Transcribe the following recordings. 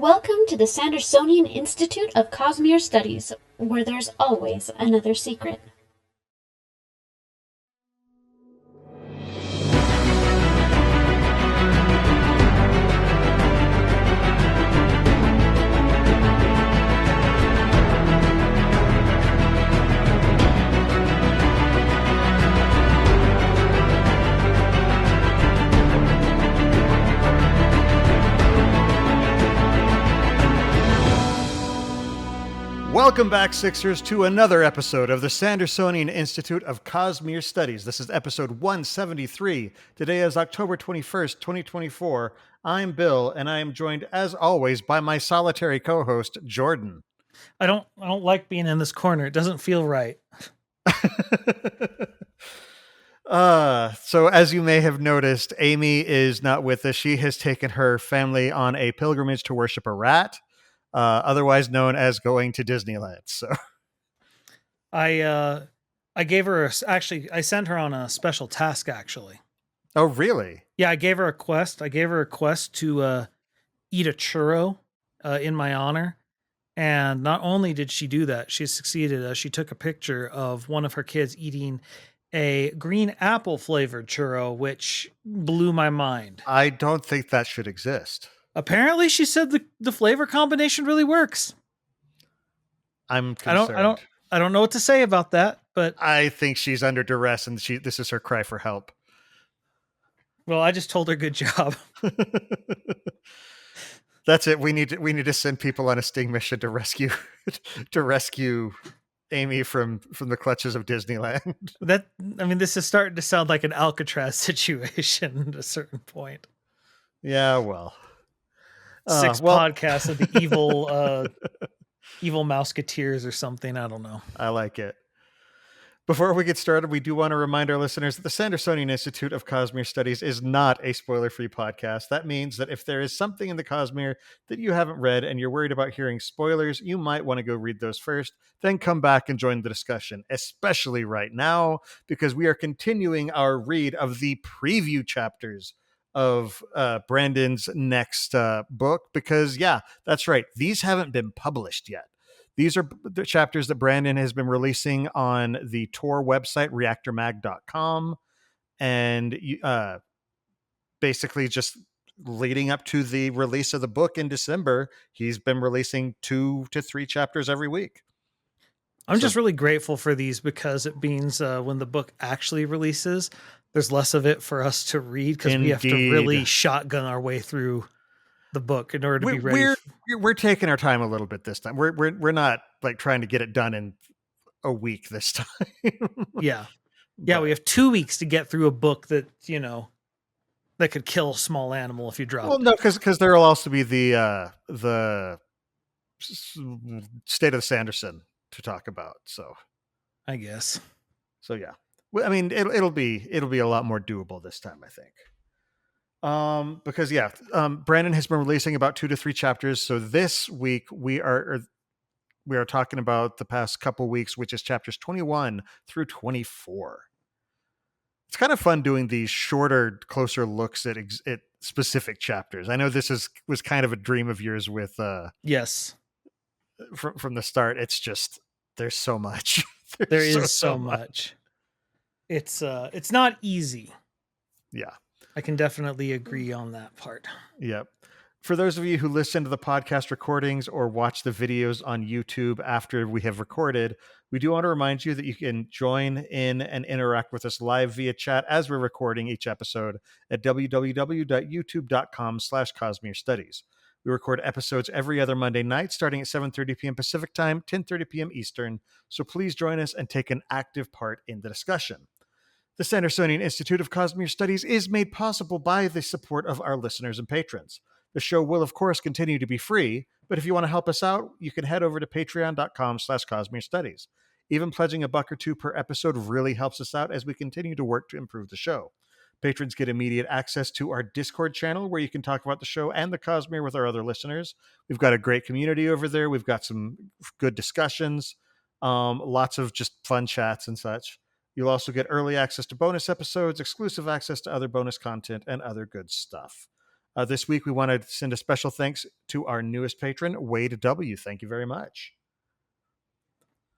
Welcome to the Sandersonian Institute of Cosmere Studies, where there's always another secret. Welcome back, Sixers, to another episode of the Sandersonian Institute of Cosmere Studies. This is episode 173. Today is October 21st, 2024. I'm Bill, and I am joined, as always, by my solitary co-host, Jordan. I don't like being in this corner. It doesn't feel right. So as you may have noticed, Amy is not with us. She has taken her family on a pilgrimage to worship a rat. Otherwise known as going to Disneyland. So I gave her I sent her on a special task actually. Oh, really? Yeah, I gave her a quest. To eat a churro in my honor. And not only did she do that, she succeeded. She took a picture of one of her kids eating a green apple flavored churro, which blew my mind. I don't think that should exist. Apparently, she said the flavor combination really works. I'm concerned. I don't know what to say about that, but I think she's under duress, and this is her cry for help. Well, I just told her good job. That's it. We need to send people on a sting mission to rescue Amy from the clutches of Disneyland. This is starting to sound like an Alcatraz situation at a certain point. Yeah, well. SICS podcast of the evil Mouseketeers or something. I don't know. I like it. Before we get started, we do want to remind our listeners that the Sandersonian Institute of Cosmere Studies is not a spoiler-free podcast. That means that if there is something in the Cosmere that you haven't read and you're worried about hearing spoilers, you might want to go read those first, then come back and join the discussion, especially right now, because we are continuing our read of the preview chapters of Brandon's next book, because that's right, these haven't been published yet. These are the chapters that Brandon has been releasing on the Tor website, reactormag.com, and basically just leading up to the release of the book in December, he's been releasing 2 to 3 chapters every week. I'm just really grateful for these, because it means when the book actually releases, there's less of it for us to read, because we have to really shotgun our way through the book in order to be ready. We're taking our time a little bit this time. We're not like trying to get it done in a week this time. Yeah. Yeah, we have 2 weeks to get through a book that, that could kill a small animal if you drop it. Well, no, because there will also be the State of the Sanderson to talk about. So I guess. So yeah. I mean, it'll be a lot more doable this time, I think. Because Brandon has been releasing about 2 to 3 chapters. So this week we are talking about the past couple weeks, which is chapters 21 through 24. It's kind of fun doing these shorter, closer looks at specific chapters. I know this was kind of a dream of yours with yes. From the start. It's just there's so much. There is so much. It's not easy. Yeah. I can definitely agree on that part. Yep. For those of you who listen to the podcast recordings or watch the videos on YouTube after we have recorded, we do want to remind you that you can join in and interact with us live via chat as we're recording each episode at www.youtube.com/Cosmere Studies. We record episodes every other Monday night, starting at 7:30 p.m. Pacific Time, 10:30 p.m. Eastern. So please join us and take an active part in the discussion. The Sandersonian Institute of Cosmere Studies is made possible by the support of our listeners and patrons. The show will, of course, continue to be free, but if you want to help us out, you can head over to patreon.com/Cosmere Studies. Even pledging $1 or $2 per episode really helps us out as we continue to work to improve the show. Patrons get immediate access to our Discord channel, where you can talk about the show and the Cosmere with our other listeners. We've got a great community over there. We've got some good discussions, lots of just fun chats and such. You'll also get early access to bonus episodes, exclusive access to other bonus content, and other good stuff. This week, we want to send a special thanks to our newest patron, Wade W. Thank you very much.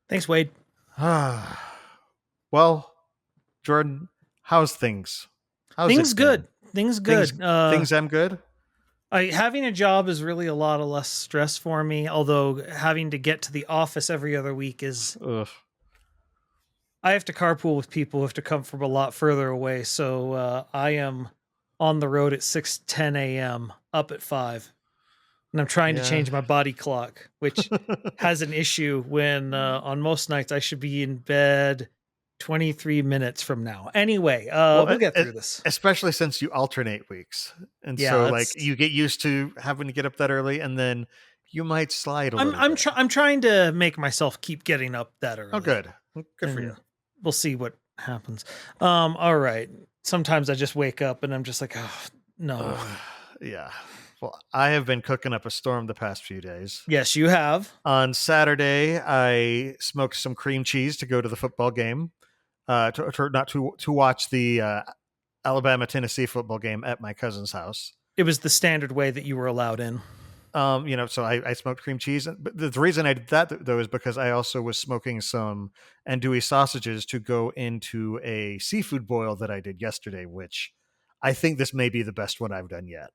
Thanks, Wade. Well, Jordan, how's things? How's Things it been? good. Things good. Things I'm good. Having a job is really a lot of less stress for me, although having to get to the office every other week is... Ugh. I have to carpool with people who have to come from a lot further away, so I am on the road at 6:10 a.m., up at 5. And I'm trying to change my body clock, which has an issue when on most nights I should be in bed 23 minutes from now. Anyway, we'll get through this. Especially since you alternate weeks. And Yeah, so like you get used to having to get up that early, and then you might slide a little bit. I'm trying to make myself keep getting up that early. Oh, good. Good for you. We'll see what happens. All right. Sometimes I just wake up and I'm just like, oh, no. Yeah. Well, I have been cooking up a storm the past few days. Yes, you have. On Saturday, I smoked some cream cheese to go to the football game, to watch the Alabama-Tennessee football game at my cousin's house. It was the standard way that you were allowed in. So I smoked cream cheese. But the reason I did that, though, is because I also was smoking some andouille sausages to go into a seafood boil that I did yesterday, which I think this may be the best one I've done yet.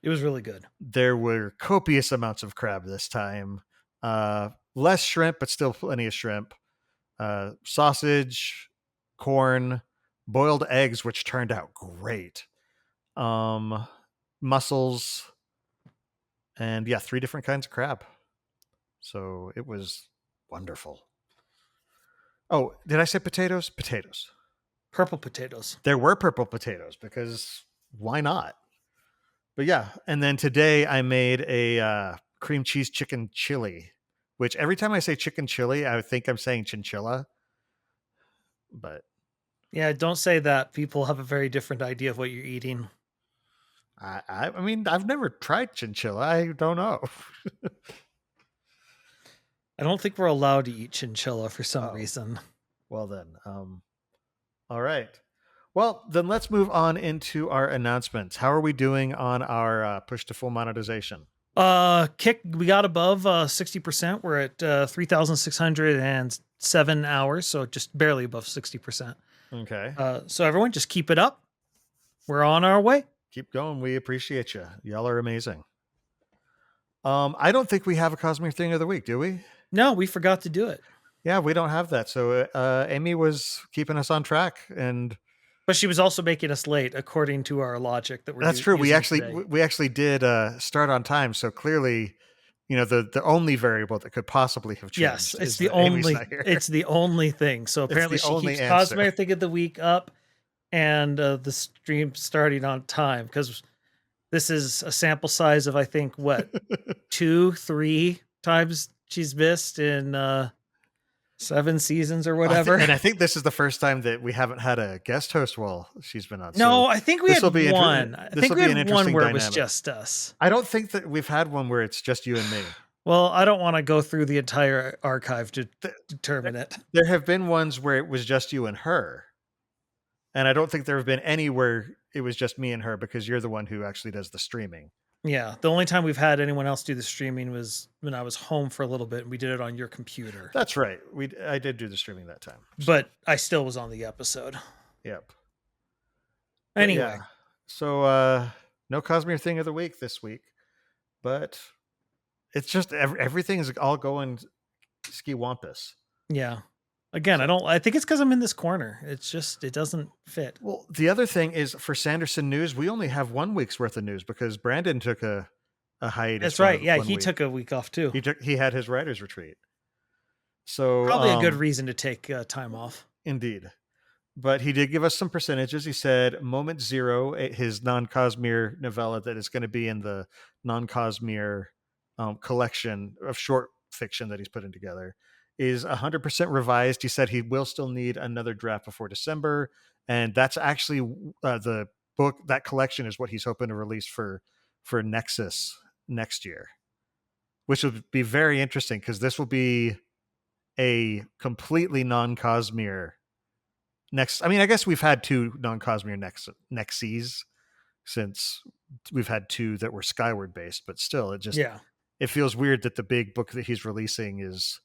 It was really good. There were copious amounts of crab this time. Less shrimp, but still plenty of shrimp. Sausage, corn, boiled eggs, which turned out great. Mussels, and 3 different kinds of crab. So it was wonderful. Oh, did I say potatoes? Potatoes. Purple potatoes. There were purple potatoes because why not? But yeah, and then today I made a cream cheese chicken chili, which every time I say chicken chili, I think I'm saying chinchilla. But yeah, don't say that. People have a very different idea of what you're eating. I mean, I've never tried chinchilla. I don't know. I don't think we're allowed to eat chinchilla for some reason. Well then, all right. Well, then let's move on into our announcements. How are we doing on our push to full monetization? We got above 60%. We're at 3,607 hours, so just barely above 60%. Okay. So everyone, just keep it up. We're on our way. Keep going. We appreciate you. Y'all are amazing. I don't think we have a Cosmere Thing of the Week, do we? No, we forgot to do it. Yeah, we don't have that. So Amy was keeping us on track, but she was also making us late, according to our logic that we're. That's true. We actually did start on time. So clearly, the only variable that could possibly have changed. Yes, it's the only. It's the only thing. So apparently, she keeps Cosmere Thing of the Week up, and the stream starting on time, because this is a sample size of, I think, what 2-3 times she's missed in 7 seasons or whatever. And I think this is the first time that we haven't had a guest host while she's been on. No, I think we had one. I think we had one where it was just us. I don't think that we've had one where it's just you and me. Well, I don't want to go through the entire archive to determine it. There have been ones where it was just you and her. And I don't think there have been any where it was just me and her, because you're the one who actually does the streaming. Yeah, the only time we've had anyone else do the streaming was when I was home for a little bit, and we did it on your computer. That's right. I did do the streaming that time. But I still was on the episode. Yep. Anyway. Yeah. So no Cosmere Thing of the Week this week. But it's just everything's all going ski-wampus. Yeah. Again, I think it's because I'm in this corner. It's just, it doesn't fit. Well, the other thing is, for Sanderson News, we only have 1 week's worth of news because Brandon took a hiatus. That's right. Yeah, he took a week off too. He had his writer's retreat. So probably a good reason to take time off. Indeed. But he did give us some percentages. He said Moment Zero, his non-Cosmere novella that is going to be in the non-Cosmere collection of short fiction that he's putting together, is 100% revised. He said he will still need another draft before December. And that's actually the book, that collection is what he's hoping to release for Nexus next year, which would be very interesting because this will be a completely non-Cosmere next. I mean, I guess we've had 2 non-Cosmere Nexes since we've had 2 that were Skyward based, but still, Yeah. it feels weird that the big book that he's releasing is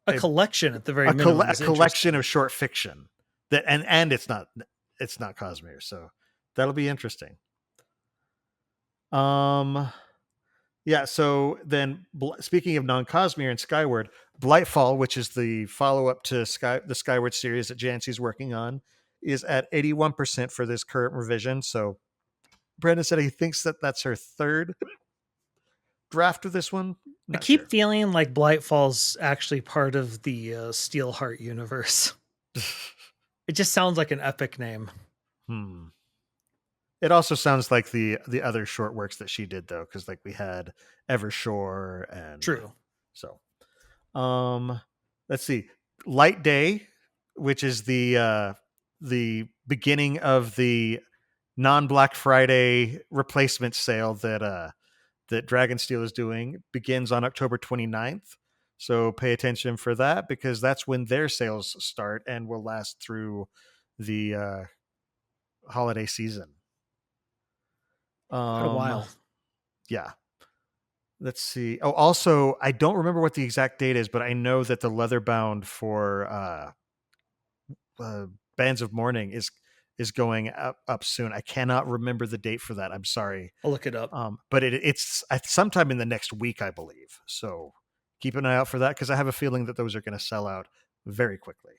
A collection at the very a minimum is collection interesting. of short fiction that, and it's not Cosmere, so that'll be interesting. Yeah, so then speaking of non-Cosmere and Skyward, Blightfall, which is the follow-up to the Skyward series that Jancy's working on, is at 81% for this current revision. So Brandon said he thinks that that's her 3rd draft of this one. I Not keep sure. feeling like Blightfall's actually part of the Steelheart universe. It just sounds like an epic name. It also sounds like the other short works that she did, though, because like we had Evershore and True. So, let's see, Light Day, which is the beginning of the non-Black Friday replacement sale that Dragonsteel is doing, begins on October 29th. So pay attention for that, because that's when their sales start and will last through the holiday season. Quite a while. Yeah. Let's see. Oh, also, I don't remember what the exact date is, but I know that the leatherbound for Bands of Mourning is going up soon. I cannot remember the date for that. I'm sorry. I'll look it up. But it's sometime in the next week, I believe. So keep an eye out for that, because I have a feeling that those are going to sell out very quickly.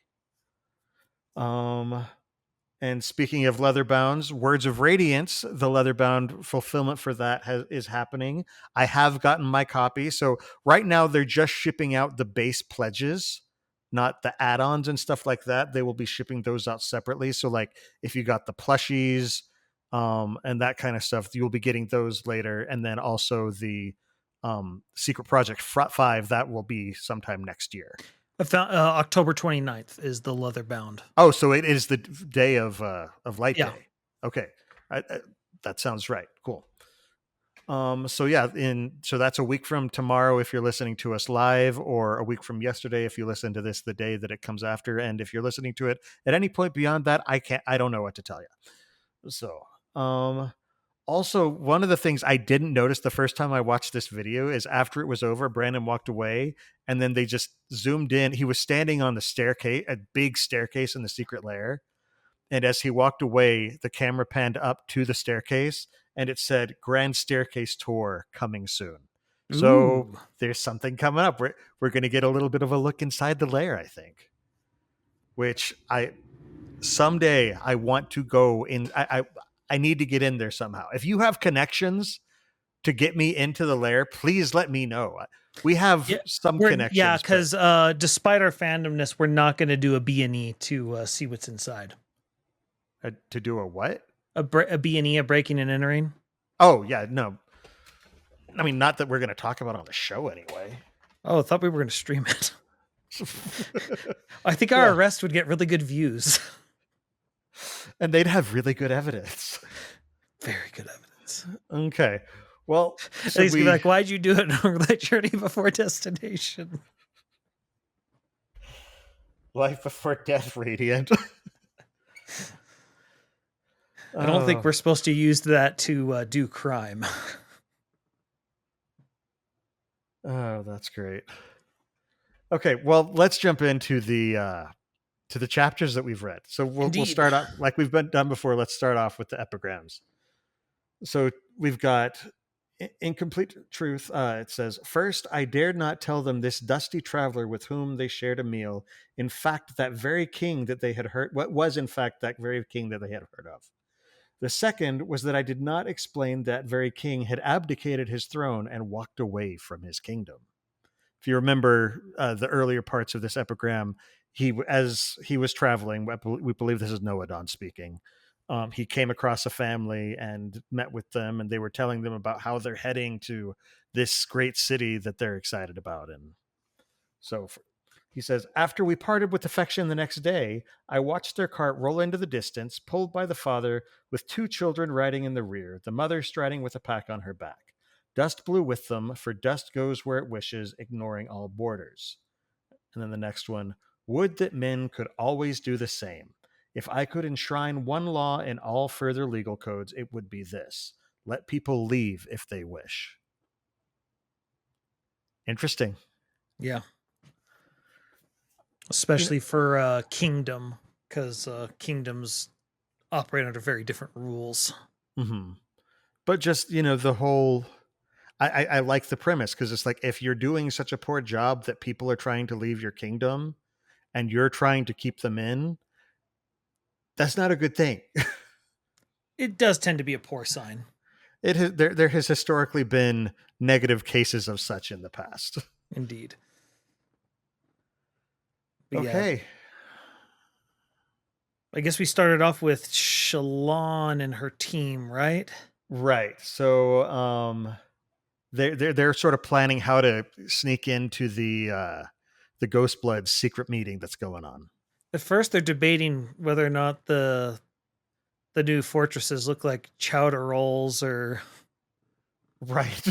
And speaking of leatherbounds, Words of Radiance, the leatherbound fulfillment for that is happening. I have gotten my copy. So right now they're just shipping out the base pledges, not the add-ons and stuff like that. They will be shipping those out separately. So like if you got the plushies and that kind of stuff, you'll be getting those later. And then also the Secret Project 5, that will be sometime next year. I found October 29th is the leatherbound. Oh, so it is the day of Light Yeah. Day. Okay, that sounds right. Cool. So yeah, so that's a week from tomorrow if you're listening to us live, or a week from yesterday if you listen to this the day that it comes after. And if you're listening to it at any point beyond that, I don't know what to tell you. So, also, one of the things I didn't notice the first time I watched this video is after it was over, Brandon walked away, and then they just zoomed in. He was standing on the staircase, a big staircase in the secret lair. And as he walked away, the camera panned up to the staircase, and it said Grand Staircase Tour coming soon. So there's something coming up. We're going to get a little bit of a look inside the lair, I think, which someday I want to go in. I need to get in there somehow. If you have connections to get me into the lair, please let me know. We have some connections. Yeah, because despite our fandomness, we're not going to do a B&E to see what's inside. To do a what? A B&E, a breaking and entering? Oh, yeah, no. I mean, not that we're going to talk about on the show anyway. Oh, I thought we were going to stream it. I think our arrest would get really good views. And they'd have really good evidence. Very good evidence. Okay. Well, so he's gonna be like, why'd you do it on that journey before destination? Life before death, Radiant. I don't think we're supposed to use that to do crime. Oh, that's great. Okay, well, let's jump into the chapters that we've read. So we'll start off like we've done before. Let's start off with the epigrams. So we've got Incomplete Truth. It says, "First, I dared not tell them this dusty traveler with whom they shared a meal, in fact, that very king that they had heard, what was in fact that very king that they had heard of. The second was that I did not explain that very king had abdicated his throne and walked away from his kingdom." If you remember the earlier parts of this epigram, as he was traveling, we believe this is Noadon speaking, he came across a family and met with them, and they were telling them about how they're heading to this great city that they're excited about. And so he says, "After we parted with affection the next day, I watched their cart roll into the distance, pulled by the father, with 2 children riding in the rear, the mother striding with a pack on her back. Dust blew with them, for dust goes where it wishes, ignoring all borders." And then the next one, "Would that men could always do the same. If I could enshrine one law in all further legal codes, it would be this: let people leave if they wish. Interesting. Yeah. Especially for Kingdom, because kingdoms operate under very different rules. Mm-hmm. But just, the whole... I like the premise, because it's like, if you're doing such a poor job that people are trying to leave your kingdom and you're trying to keep them in, that's not a good thing. It does tend to be a poor sign. There has historically been negative cases of such in the past. Indeed. But okay. Yeah, I guess we started off with Shalon and her team, right? Right. So they're sort of planning how to sneak into the Ghostblood secret meeting that's going on. At first, they're debating whether or not the new fortresses look like chowder rolls or... Right.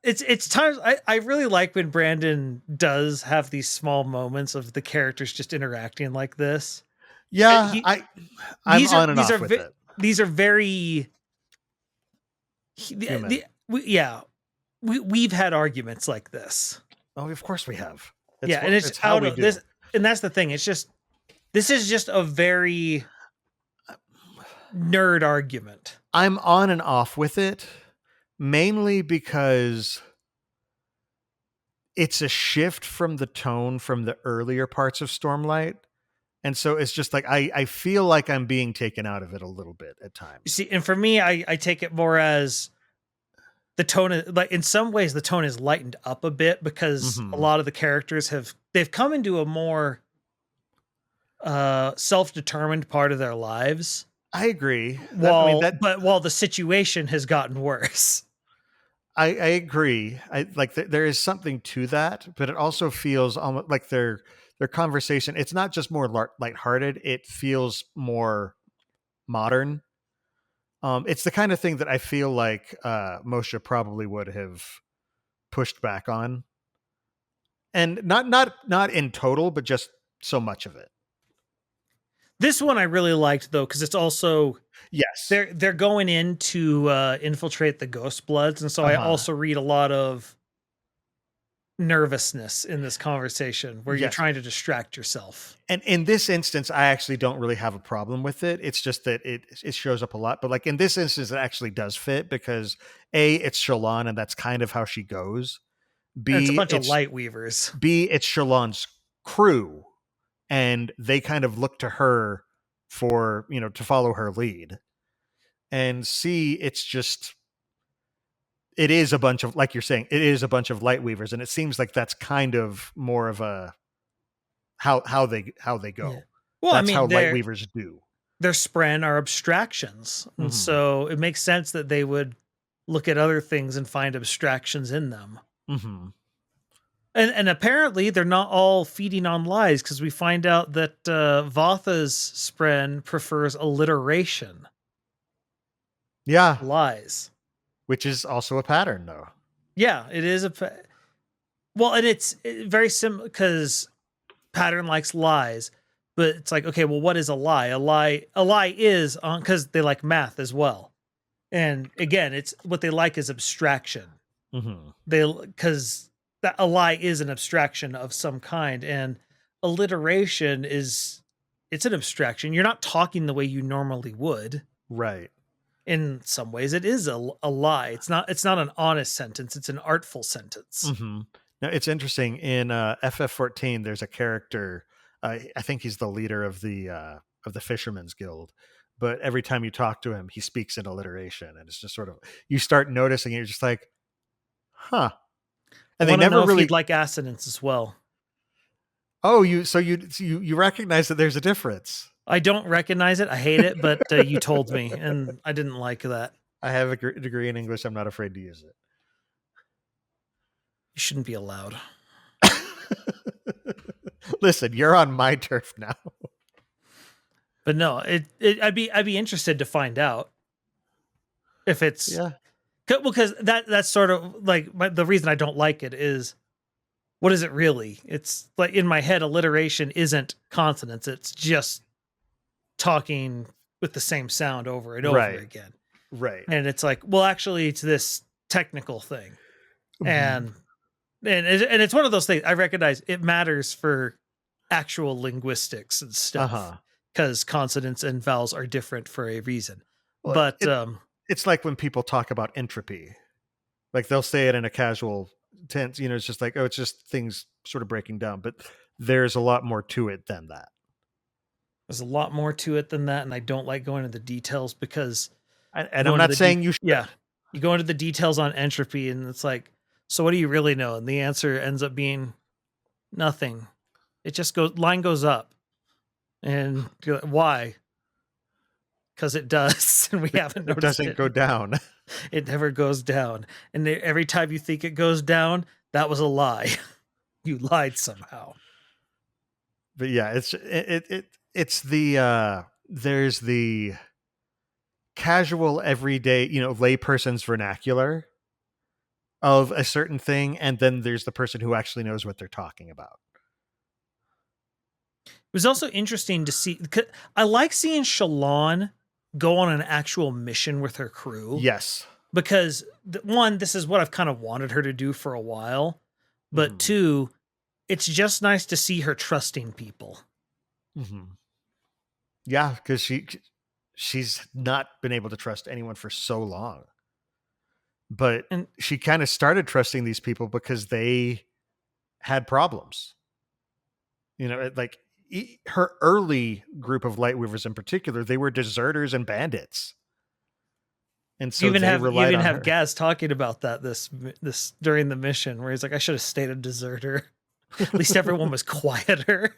It's times I really like when Brandon does have these small moments of the characters just interacting like this. Yeah, I'm on and off with it. These are very human. We've had arguments like this. Oh, of course we have. And it's how we do. This, and that's the thing. This is just a very nerd argument. I'm on and off with it, mainly because it's a shift from the tone from the earlier parts of Stormlight. And so it's just like, I feel like I'm being taken out of it a little bit at times. You see, and for me, I take it more as the tone is, like, in some ways the tone is lightened up a bit, because a lot of the characters they've come into a more self-determined part of their lives. I agree. But while the situation has gotten worse. I agree. There is something to that, but it also feels almost like their conversation, it's not just more lighthearted, it feels more modern. It's the kind of thing that I feel like Moshe probably would have pushed back on. And not in total, but just so much of it. This one I really liked, though, because it's also... Yes. They're going in to infiltrate the Ghostbloods, and so I also read a lot of nervousness in this conversation where you're trying to distract yourself. And in this instance, I actually don't really have a problem with it. It's just that it shows up a lot. But like in this instance, it actually does fit because A, it's Shalon, and that's kind of how she goes. B, and it's a bunch of light weavers. B, it's Shalon's crew, and they kind of look to her for, to follow her lead. And C, it is a bunch of, like you're saying, it is a bunch of light weavers, and it seems like that's kind of more of a how they go. Yeah. Well, that's how light weavers do. Their spren are abstractions, and so it makes sense that they would look at other things and find abstractions in them. Mm-hmm. And apparently they're not all feeding on lies, because we find out that Vatha's spren prefers alliteration. Yeah. Lies. Which is also a pattern, though. Yeah, it is well, and it's very similar, because pattern likes lies, but it's like, okay, well, what is a lie? A lie is on, because they like math as well. And again, it's what they like is abstraction. Because a lie is an abstraction of some kind, and alliteration it's an abstraction. You're not talking the way you normally would. Right. In some ways it is a lie. It's not an honest sentence. It's an artful sentence. Now it's interesting in FF14, there's a character, I think he's the leader of the Fisherman's Guild, but every time you talk to him, he speaks in alliteration, and it's just sort of, you start noticing it, you're just like, huh. And they never really like assonance as well. Oh, you recognize that there's a difference. I don't recognize it. I hate it, but you told me, and I didn't like that. I have a degree in English. I'm not afraid to use it. You shouldn't be allowed. Listen, you're on my turf now. But no, I'd be interested to find out if it's because that's sort of like the reason I don't like it is what is it really? It's like in my head, alliteration isn't consonants. It's just talking with the same sound over and over Right. again. Right. And it's like, well, actually, it's this technical thing. Mhm. And it's one of those things I recognize it matters for actual linguistics and stuff Uh-huh. because consonants and vowels are different for a reason. Well, But it's like when people talk about entropy. Like they'll say it in a casual tense, you know, it's just like, oh, it's just things sort of breaking down, but there's a lot more to it than that. there's a lot more to it than that, and I don't like going into the details because And go I'm into not the saying you should. yeah, you go into the details on entropy, and it's like, so what do you really know? And the answer ends up being nothing. It just goes up, and you're like, why? Because it does, and we haven't It noticed doesn't it. go down. It never goes down, and every time you think it goes down, that was a lie. You lied somehow. But yeah, it's the there's the casual everyday, you know, layperson's vernacular of a certain thing, and then there's the person who actually knows what they're talking about. It was also interesting to see. I like seeing Shalon go on an actual mission with her crew. Yes. Because one, this is what I've kind of wanted her to do for a while, but Mhm. two, it's just nice to see her trusting people. Mm-hmm. Yeah, because she's not been able to trust anyone for so long. But And she kind of started trusting these people because they had problems. You know, like her early group of Lightweavers in particular, they were deserters and bandits. And so they you relied even on have her. Gaz talking about that this during the mission, where he's like, I should have stayed a deserter. At least everyone was quieter.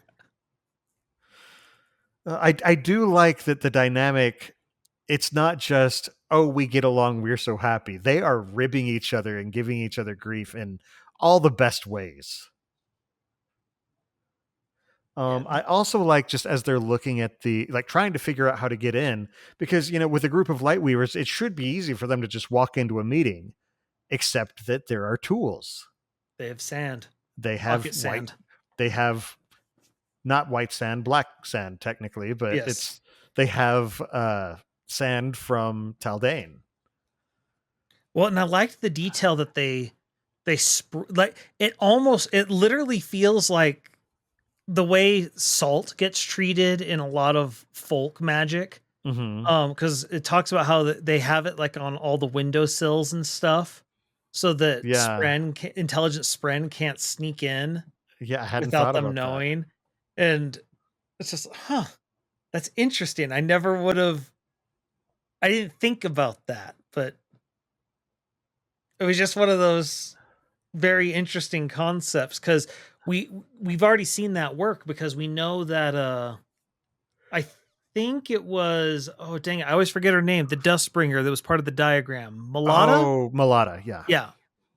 I do like that the dynamic, it's not just, oh, we get along, we're so happy. They are ribbing each other and giving each other grief in all the best ways. Yeah. I also like just as they're looking at the, like trying to figure out how to get in, because, you know, with a group of Lightweavers, it should be easy for them to just walk into a meeting, except that there are tools. They have sand. They have Pocket sand. they have not white sand, black sand technically, but Yes. they have sand from Taldane. Well, and I liked the detail that they like it literally feels like the way salt gets treated in a lot of folk magic. Mm-hmm. Because it talks about how they have it like on all the windowsills and stuff, so that Yeah. intelligent Spren can't sneak in Yeah, I hadn't without thought them about that. knowing. And it's just, that's interesting. I never would have. I didn't think about that, but it was just one of those very interesting concepts because we've already seen that work because we know that I think it was, oh dang it, I always forget her name, the Dustbringer that was part of the diagram. Malata? Oh, Malata, yeah. Yeah.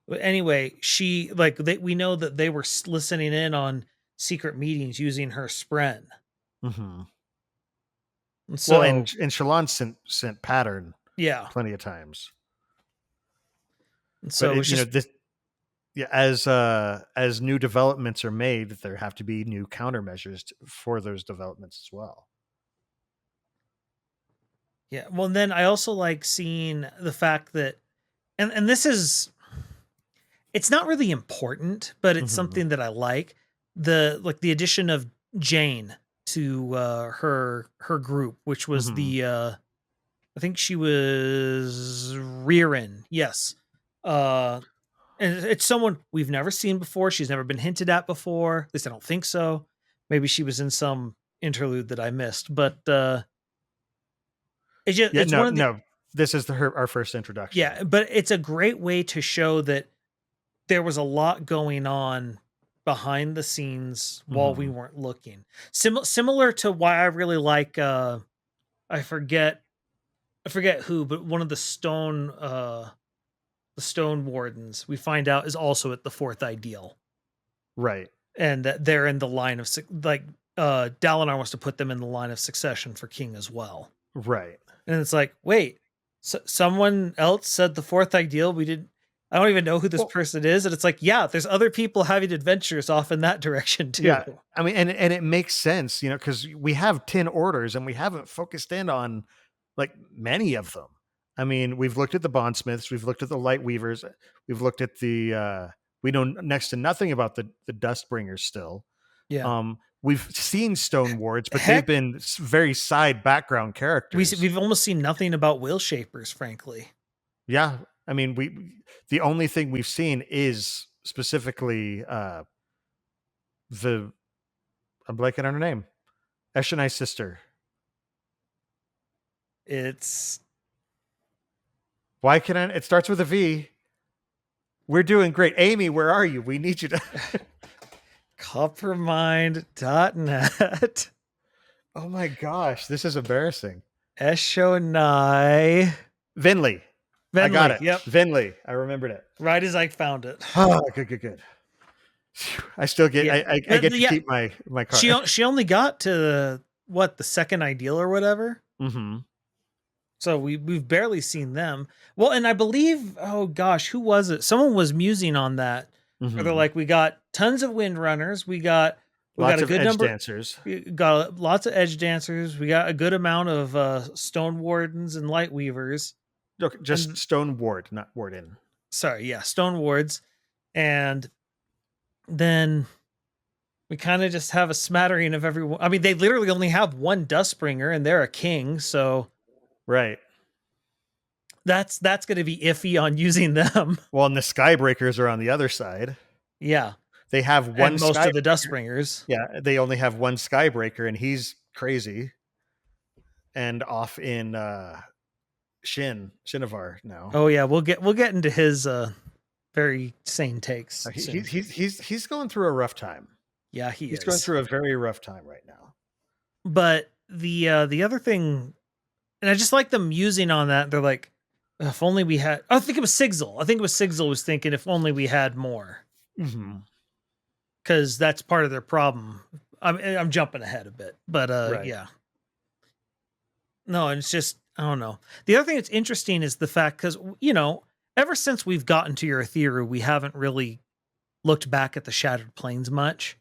But anyway, we know that they were listening in on secret meetings using her Spren. Mm-hmm. And Well, so and Shalon sent pattern yeah. plenty of times. And But so it's you know, just this, yeah, as new developments are made, there have to be new countermeasures for those developments as well. yeah. Well, and then I also like seeing the fact that and this is, it's not really important, but it's Mm-hmm. something that I like. The addition of Jane to her group, which was Mm-hmm. the I think she was Rearin. Yes. And it's someone we've never seen before. She's never been hinted at before. At least I don't think so. Maybe she was in some interlude that I missed, but Yeah, it's one of the no. This is our first introduction. yeah, but it's a great way to show that there was a lot going on behind the scenes while we Mm-hmm. weren't looking. Similar to why I really like I forget who, but one of the stone wardens we find out is also at the fourth ideal. Right. And that they're in the line of like Dalinar wants to put them in the line of succession for king as well. Right. And it's like, wait, so someone else said the fourth ideal, we didn't, I don't even know who this person is. And it's like, yeah, there's other people having adventures off in that direction too. Yeah. I mean, and it makes sense, because we have 10 orders and we haven't focused in on like many of them. I mean, we've looked at the bondsmiths, we've looked at the light weavers, we've looked at we know next to nothing about the dust bringers still. Yeah. We've seen stone wards, but they've been very side background characters. We've almost seen nothing about will shapers, frankly. Yeah. I mean, the only thing we've seen is specifically I'm blanking on her name. Eshonai's sister. It starts with a V. We're doing great. Amy, where are you? We need you to Coppermind.net. Oh my gosh, this is embarrassing. Eshonai. Vinley. I got it. Yep. Vinley. I remembered it. Right as I found it. Oh, good. I still get I get to keep my card. She only got to the second ideal or whatever. Mm-hmm. So we've barely seen them. Well, and I believe, oh gosh, who was it? Someone was musing on that. Mm-hmm. Where they're like, we got tons of windrunners, we got lots a good number of edge dancers. We got lots of edge dancers. We got a good amount of stone wardens and light weavers. Look, just stone ward, not warden. Sorry, yeah, stone wards. And then we kind of just have a smattering of everyone. I mean, they literally only have one Dustbringer and they're a king, so right. That's going to be iffy on using them. Well, and the Skybreakers are on the other side. Yeah. They have one. And most of the Dustbringers. Yeah, they only have one Skybreaker, and he's crazy. And off in Shinovar now. Oh yeah, we'll get into his very sane takes. He's going through a rough time. Yeah, he's going through a very rough time right now. But the other thing, and I just like them using on that. They're like, if only we had. I think it was Sigil. Was thinking if only we had more. Mm-hmm. Because that's part of their problem. I'm jumping ahead a bit, but right. Yeah. No, and it's just, I don't know. The other thing that's interesting is the fact, because, ever since we've gotten to your theory, we haven't really looked back at the Shattered Plains much.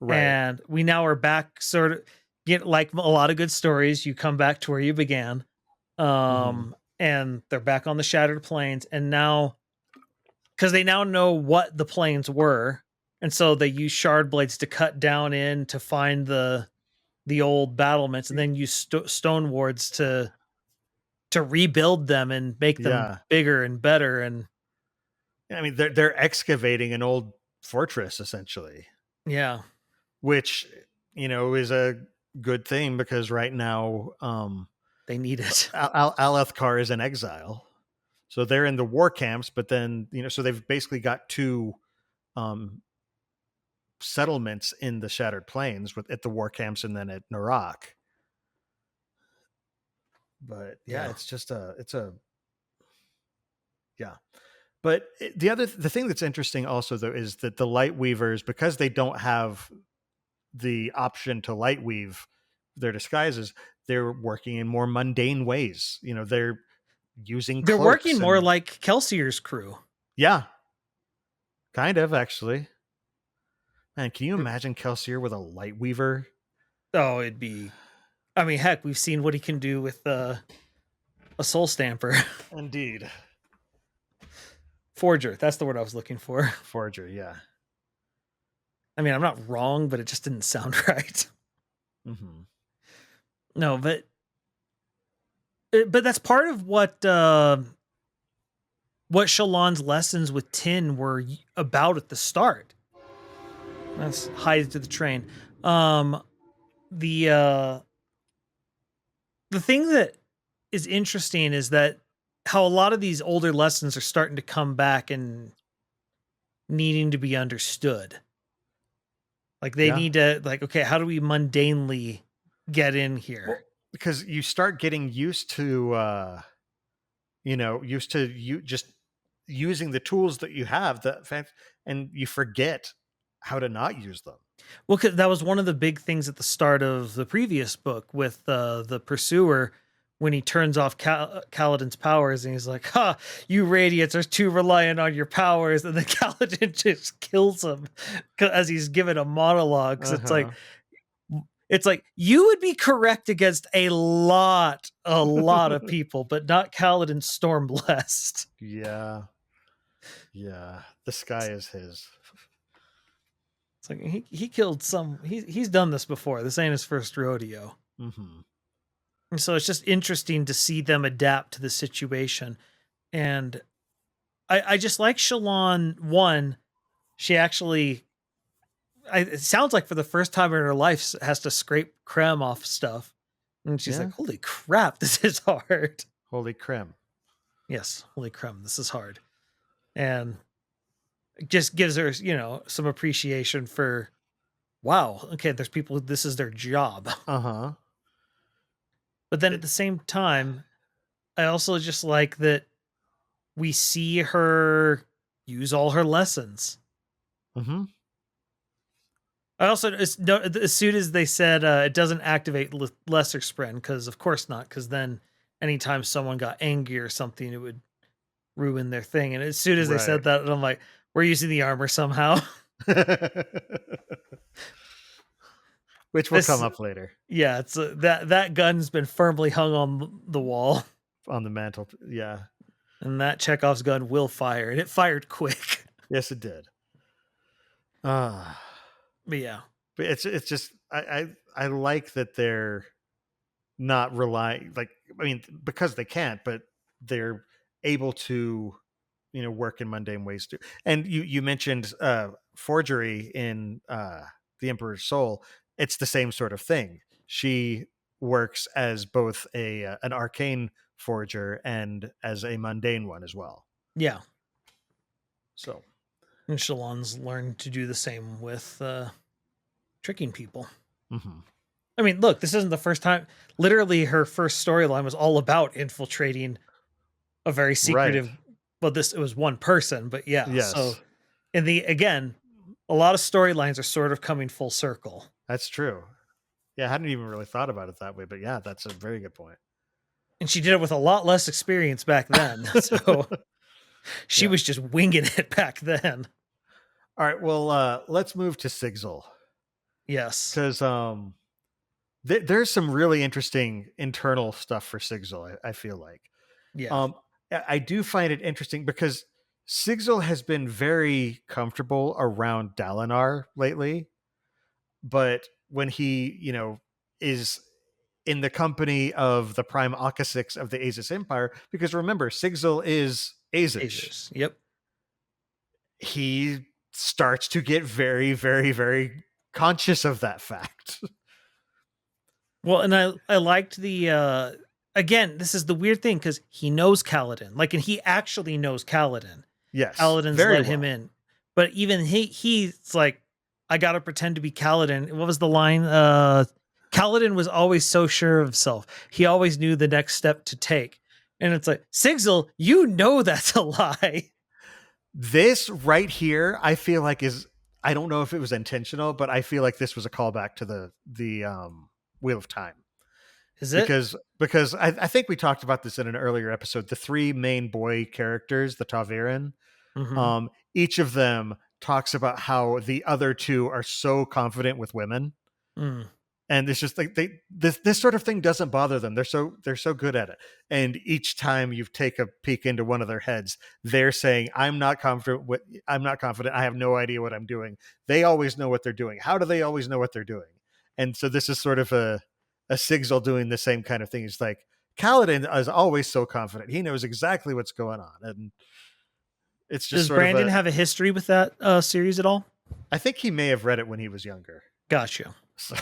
Right. And we now are back sort of, like a lot of good stories, you come back to where you began. And they're back on the Shattered Plains. And now, because they now know what the plains were, and so they use shard blades to cut down in to find the old battlements, and then use stone wards to rebuild them and make them bigger and better. And I mean, they're excavating an old fortress essentially. Yeah, which is a good thing because right now they need it. Alethkar is in exile, so they're in the war camps. But then so they've basically got two settlements in the Shattered Plains at the war camps and then at Narak. But it's just But the thing that's interesting also though is that the light weavers, because they don't have the option to light weave their disguises, they're working in more mundane ways. They're using they're working more like Kelsier's crew. Yeah. Kind of, actually. Man, can you imagine Kelsier with a light weaver? Oh, it'd be... I mean, heck, we've seen what he can do with a soul stamper. Indeed. Forger, that's the word I was looking for. Forger, yeah. I mean, I'm not wrong, but it just didn't sound right. Mm-hmm. No, but that's part of what Shallan's lessons with Tin were about at the start. Let's hide to the train. The thing that is interesting is that how a lot of these older lessons are starting to come back and needing to be understood. Like they need to, okay, how do we mundanely get in here? Well, because you start getting used to, you just using the tools that you have, and you forget how to not use them. Well, 'cause that was one of the big things at the start of the previous book with the Pursuer, when he turns off Kaladin's powers, and he's like, "Ha, you radiants are too reliant on your powers," and then Kaladin just kills him as he's given a monologue. 'Cause it's like you would be correct against a lot of people, but not Kaladin Stormblessed. Yeah. The sky is his. It's like he killed some. He's done this before. This ain't his first rodeo. Mm-hmm. And so it's just interesting to see them adapt to the situation. And I just like Shallan. One, she actually, it sounds like for the first time in her life, has to scrape creme off stuff. And she's like, holy crap, this is hard. Holy creme. Yes, holy creme, this is hard. And it just gives her, some appreciation for, wow, okay, there's people, this is their job. Uh-huh. But then at the same time, I also just like that we see her use all her lessons. Mm-hmm. I also, as soon as they said it doesn't activate Lesser Spren, because of course not, because then anytime someone got angry or something, it would ruin their thing. And as soon as they said that, I'm like, we're using the armor somehow. Which will come up later. Yeah, it's that gun's been firmly hung on the wall. On the mantle, yeah. And that Chekhov's gun will fire, and it fired quick. Yes, it did. But yeah. But it's just I like that they're not relying, like, I mean, because they can't, but they're able to, work in mundane ways too. And you mentioned forgery in The Emperor's Soul. It's the same sort of thing. She works as both an arcane forger and as a mundane one as well. Yeah. So, and Shallan's learned to do the same with tricking people. Mm-hmm. I mean, look, this isn't the first time. Literally, her first storyline was all about infiltrating a very secretive. Right. Well, it was one person, but yeah. Yes. So, again, a lot of storylines are sort of coming full circle. That's true. Yeah, I hadn't even really thought about it that way, but yeah, that's a very good point. And she did it with a lot less experience back then, so she was just winging it back then. All right, well, let's move to Sigil. Yes, because there's some really interesting internal stuff for Sigil. I feel like, I do find it interesting because Sigil has been very comfortable around Dalinar lately. But when he, is in the company of the Prime Akasix of the Aziz Empire, because remember, Sigil is Aziz. Yep. He starts to get very, very, very conscious of that fact. Well, and I liked the, again, this is the weird thing, because he knows Kaladin. Like, and he actually knows Kaladin. Yes. Kaladin's let him in. But even he's like, I gotta pretend to be Kaladin. What was the line? Kaladin was always so sure of himself. He always knew the next step to take. And it's like, Sigil, that's a lie. This right here, I feel like I don't know if it was intentional, but I feel like this was a callback to the Wheel of Time. Is it? Because I think we talked about this in an earlier episode. The three main boy characters, the Taviran, each of them talks about how the other two are so confident with women. And it's just like this sort of thing doesn't bother them. They're so good at it. And each time you take a peek into one of their heads, they're saying, I'm not confident. I have no idea what I'm doing. They always know what they're doing. How do they always know what they're doing? And so this is sort of a Sigil doing the same kind of thing. It's like, Kaladin is always so confident. He knows exactly what's going on. And it's just, does Brandon have a history with that series at all? I think he may have read it when he was younger. Gotcha. So,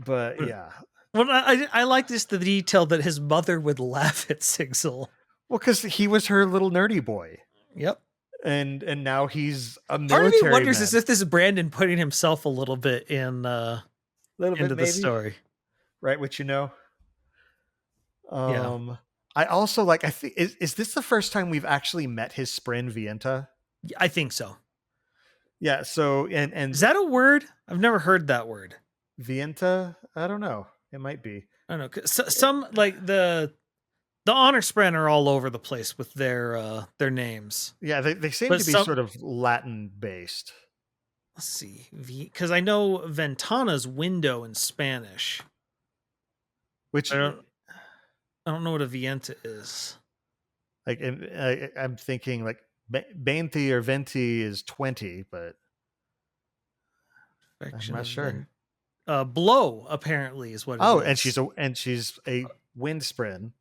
but yeah. Well, I like the detail that his mother would laugh at Sigil. Well, because he was her little nerdy boy. Yep. And now he's a military man. Part of me wonders man. Is if this is Brandon putting himself a little bit in into the story. Right, which yeah. I also like, I think, is this the first time we've actually met his Spren Vienta? I think so. Yeah, so and is that a word? I've never heard that word. Vienta? I don't know. It might be. I don't know. 'Cause some like the honor spren are all over the place with their names. Yeah, they seem But to be some, sort of Latin based. let's see, because I know Ventana's window in Spanish. Which, I don't know what a Vienta is. like, I'm thinking like Bainty or Venti is 20, but I'm Perfection not of sure. blow apparently is what it Oh, is. and she's a wind spren,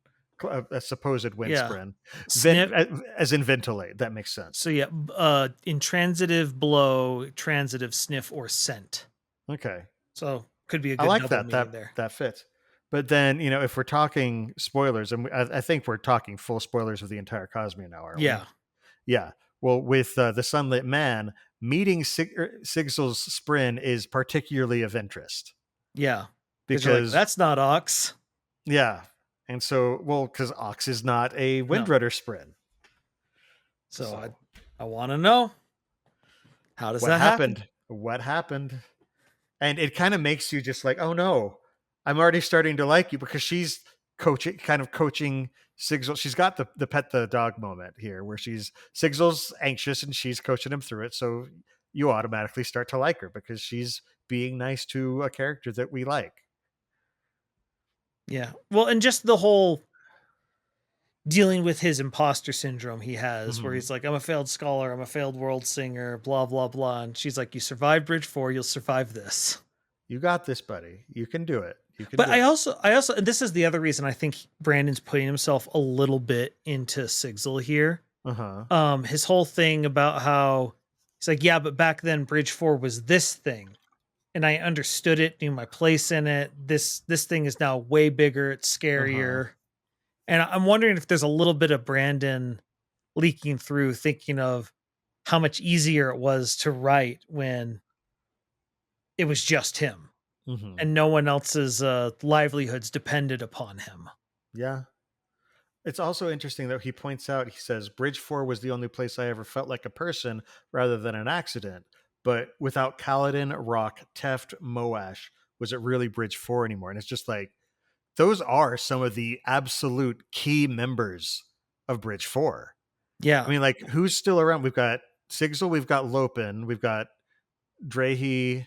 a supposed wind Yeah. spren, Snip. as in ventilate. That makes sense. So yeah, intransitive blow, transitive sniff or scent. Okay, So could be a I good like double that. meaning there. That fits. But then, if we're talking spoilers, and I think we're talking full spoilers of the entire Cosmere now, aren't we? Yeah. Yeah. Well, with the Sunlit Man, meeting Sigzel's Sprin is particularly of interest Yeah. Because you're like, because, that's not Ox. yeah. And so, well, because Ox is not a No. Windrunner Sprin. So I want to know, how does What that happen? happened? What happened? And it kind of makes you just like, oh no, I'm already starting to like you, because she's coaching Sigzel. She's got the pet the dog moment here where Sigzel's anxious and she's coaching him through it. So you automatically start to like her because she's being nice to a character that we like. Yeah. Well, and just the whole dealing with his imposter syndrome he has, where Mhm. he's like, I'm a failed scholar, I'm a failed world singer, blah, blah, blah. And she's like, you survived Bridge 4, you'll survive this. You got this, buddy. You can do it. You can But do I it. also, and this is the other reason I think Brandon's putting himself a little bit into Sigzel here. Uh-huh. His whole thing about how he's like, yeah, but back then Bridge 4 was this thing. And I understood it, knew my place in it. This thing is now way bigger, it's scarier. Uh-huh. And I'm wondering if there's a little bit of Brandon leaking through, thinking of how much easier it was to write when it was just him Mm-hmm. and no one else's livelihoods depended upon him. Yeah. It's also interesting that he points out, he says, Bridge 4 was the only place I ever felt like a person rather than an accident. But without Kaladin, Rock, Teft, Moash, was it really Bridge 4 anymore? And it's just like, those are some of the absolute key members of Bridge 4. Yeah. I mean, like, who's still around? We've got Sigzel, we've got Lopin, we've got Drehi,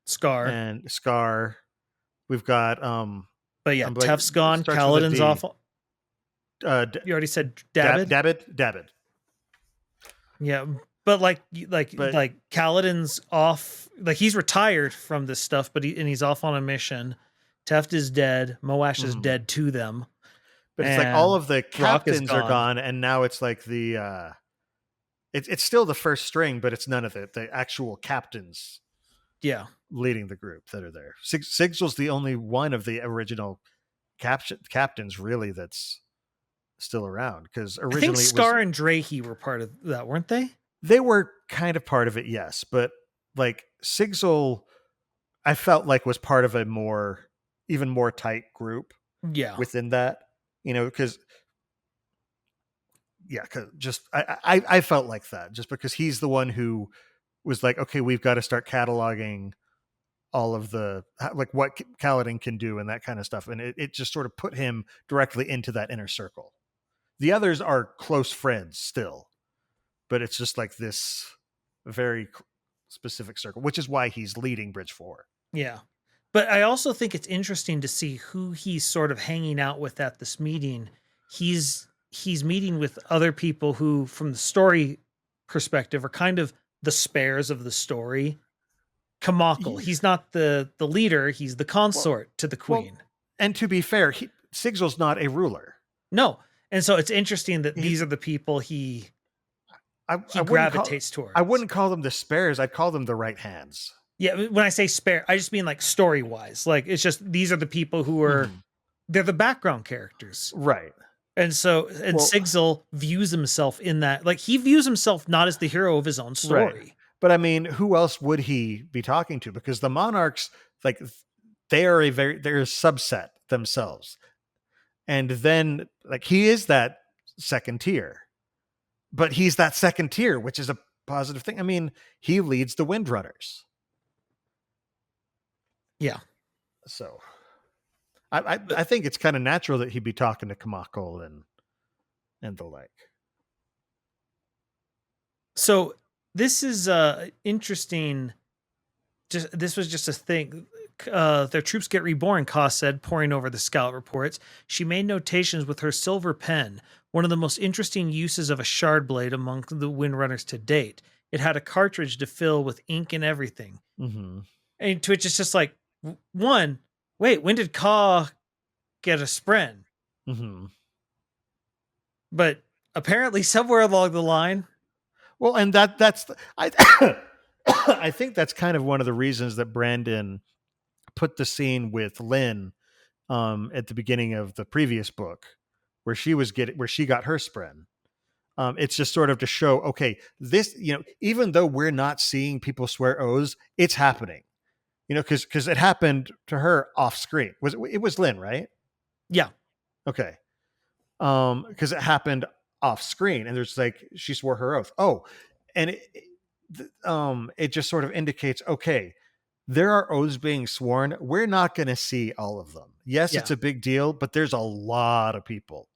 Scar. and Scar. We've got but yeah, Teft's gone, starts with a Kaladin's D. off. You already said Dabbid? Dabbid. Yeah, but like Kaladin's off, like he's retired from this stuff, but he's off on a mission. Teft is dead. Moash is dead to them. But it's like all of the captains are gone. gone, and now it's like the it's still the first string, but it's none of the actual captains. Yeah, leading the group that are there. Sigzel's the only one of the original captains really that's still around, because originally I think Scar and Drehi were part of that, weren't they? They were kind of part of it, yes, but like Sigzel, I felt like was part of a even more tight group. Yeah, within that, because just I felt like that, just because he's the one who was like, okay, we've got to start cataloging all of the, like, what Kaladin can do and that kind of stuff, and it just sort of put him directly into that inner circle. The others are close friends still, but it's just like this very specific circle, which is why he's leading Bridge 4. Yeah. But I also think it's interesting to see who he's sort of hanging out with at this meeting. He's meeting with other people who, from the story perspective, are kind of the spares of the story. Kamakal, he's not the leader, he's the consort to the queen. And to be fair, Sigzel's not a ruler. No. And so it's interesting that these are the people he gravitates towards. I wouldn't call them the spares, I'd call them the right hands. Yeah, when I say spare, I just mean like story-wise. Like, it's just, these are the people who are, they're the background characters. Right. And so, Sigzel views himself in that, like, he views himself not as the hero of his own story. Right. But I mean, who else would he be talking to? Because the monarchs, like, they're a subset themselves. And then, like, he is that second tier. But he's that second tier, which is a positive thing. I mean, he leads the Windrunners. Yeah. So I think it's kind of natural that he'd be talking to Kamakal and the like. So this is interesting. This was just a thing. Their troops get reborn, Koss said, poring over the scout reports. She made notations with her silver pen, one of the most interesting uses of a shard blade among the Windrunners to date. It had a cartridge to fill with ink and everything. Mm-hmm. And to which it's just like, one, wait, when did Ka get a spren? Mm-hmm. But apparently somewhere along the line. Well, and that's I I think that's kind of one of the reasons that Brandon put the scene with Lynn at the beginning of the previous book where she got her spren. It's just sort of to show, okay, this, even though we're not seeing people swear oaths, it's happening, because it happened to her off screen. It was Lynn, right? Yeah. Okay. Because it happened off screen and there's like, she swore her oath. Oh, and it just sort of indicates, okay, there are oaths being sworn. We're not going to see all of them. Yes, it's a big deal, but there's a lot of people.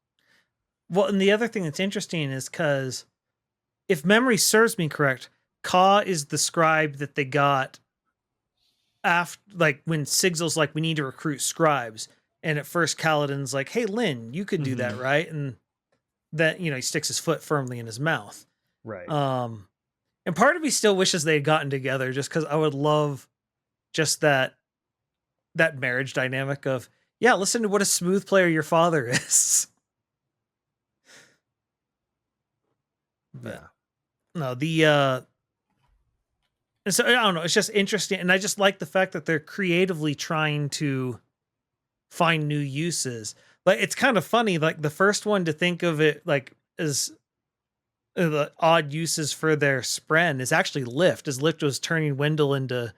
Well, and the other thing that's interesting is because if memory serves me correct, Ka is the scribe that they got after, like when Sigil's like, we need to recruit scribes. And at first Kaladin's like, hey, Lynn, you could do that, right? And that, he sticks his foot firmly in his mouth. Right. And part of me still wishes they had gotten together just because I would love just that marriage dynamic of, yeah, listen to what a smooth player your father is. But no, and so I don't know, it's just interesting. And I just like the fact that they're creatively trying to find new uses. Like, it's kind of funny, like the first one to think of it like as the odd uses for their spren is actually Lift, as Lift was turning Wendell into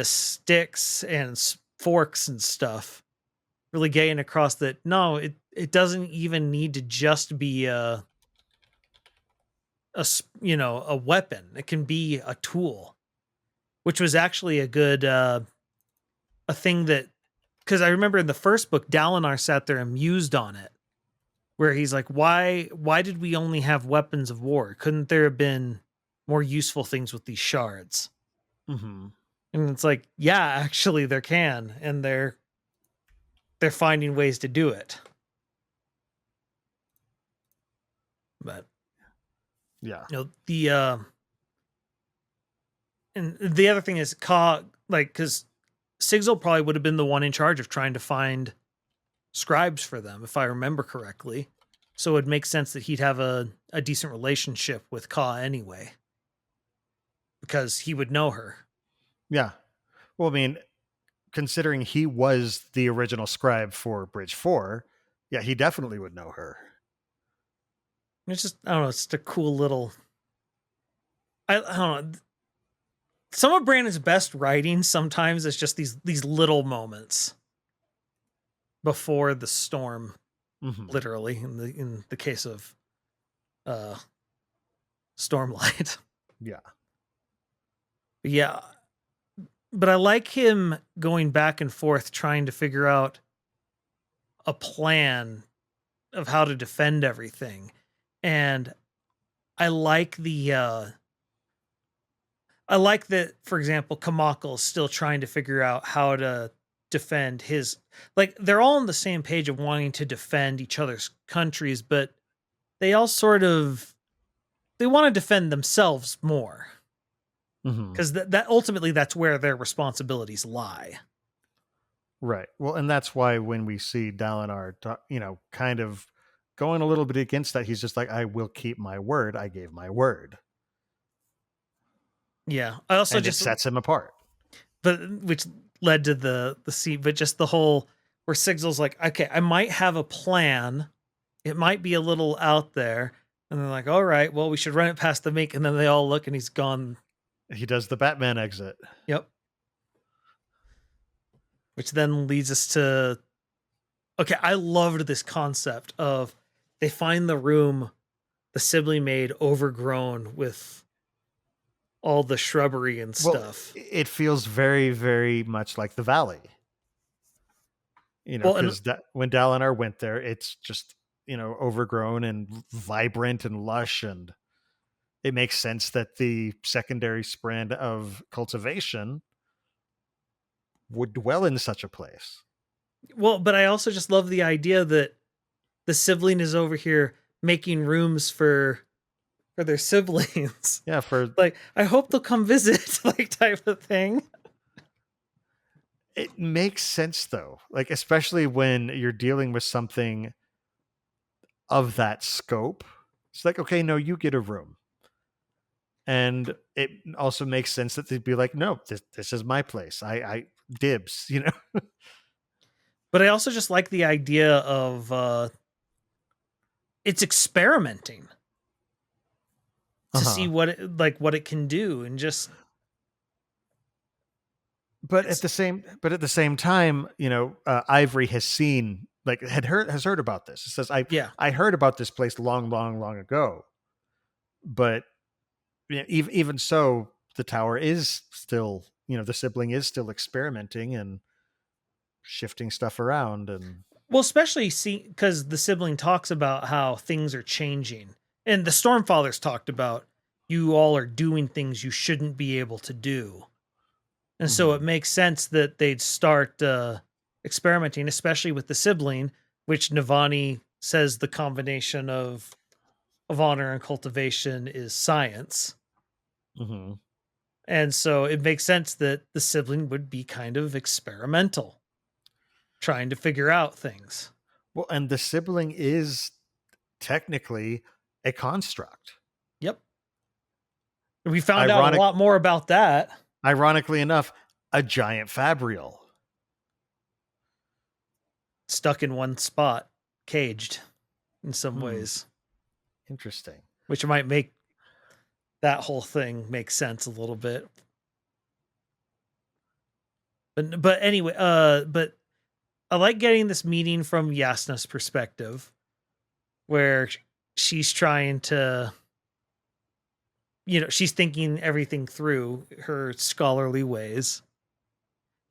sticks and forks and stuff, really gaying across that. No, it doesn't even need to just be a weapon. It can be a tool, which was actually a good a thing that, because I remember in the first book Dalinar sat there and mused on it, where he's like, why did we only have weapons of war? Couldn't there have been more useful things with these shards? Mm-hmm. And it's like, yeah, actually there can, and they're finding ways to do it. But yeah, and the other thing is Ka, like, because Sigil probably would have been the one in charge of trying to find scribes for them, if I remember correctly. So it makes sense that he'd have a decent relationship with Ka anyway, because he would know her. Yeah. Well, I mean, considering he was the original scribe for Bridge 4, yeah, he definitely would know her. It's just, I don't know, it's just a cool little, I don't know. Some of Brandon's best writing sometimes is just these little moments before the storm, literally, in the case of Stormlight. Yeah. But I like him going back and forth trying to figure out a plan of how to defend everything. And I like that, for example, Kamakal is still trying to figure out how to defend his, like, they're all on the same page of wanting to defend each other's countries, but they all sort of, they want to defend themselves more. Because that ultimately, that's where their responsibilities lie. Right. Well, and that's why when we see Dalinar, kind of going a little bit against that, he's just like, I will keep my word. I gave my word. Yeah. I also and just sets him apart. But which led to the scene, but just the whole where Sigil's like, okay, I might have a plan. It might be a little out there. And they're like, all right, well, we should run it past the Mink. And then they all look and he's gone. He does the Batman exit. Yep. Which then leads us to, okay, I loved this concept of they find the room the Sibley made overgrown with all the shrubbery and stuff. It feels very, very much like the Valley. Well, and because when Dalinar went there, it's just, overgrown and vibrant and lush, and it makes sense that the secondary strand of cultivation would dwell in such a place. but I also just love the idea that the sibling is over here making rooms for their siblings. Yeah, Like, I hope they'll come visit, like, type of thing. it makes sense though, like especially when you're dealing with something of that scope. It's like, okay, no, you get a room. And it also makes sense that they'd be like, no, this is my place. I dibs, But I also just like the idea of it's experimenting to see what it can do, and just But at the same time, Ivory has seen, like, has heard about this. It says, I heard about this place long ago. But even so, the tower is still, the sibling is still experimenting and shifting stuff around. And well, especially because the sibling talks about how things are changing, and the Stormfathers talked about you all are doing things you shouldn't be able to do, and so it makes sense that they'd start experimenting, especially with the sibling, which Navani says the combination of honor and cultivation is science. Mm-hmm. And so it makes sense that the sibling would be kind of experimental, trying to figure out things. Well, and the sibling is technically a construct. Yep. We found out a lot more about that. Ironically enough, a giant fabrial. Stuck in one spot, caged in some ways. Interesting. Which might make that whole thing make sense a little bit. But anyway, but I like getting this meeting from Yasna's perspective, where she's trying to, she's thinking everything through her scholarly ways.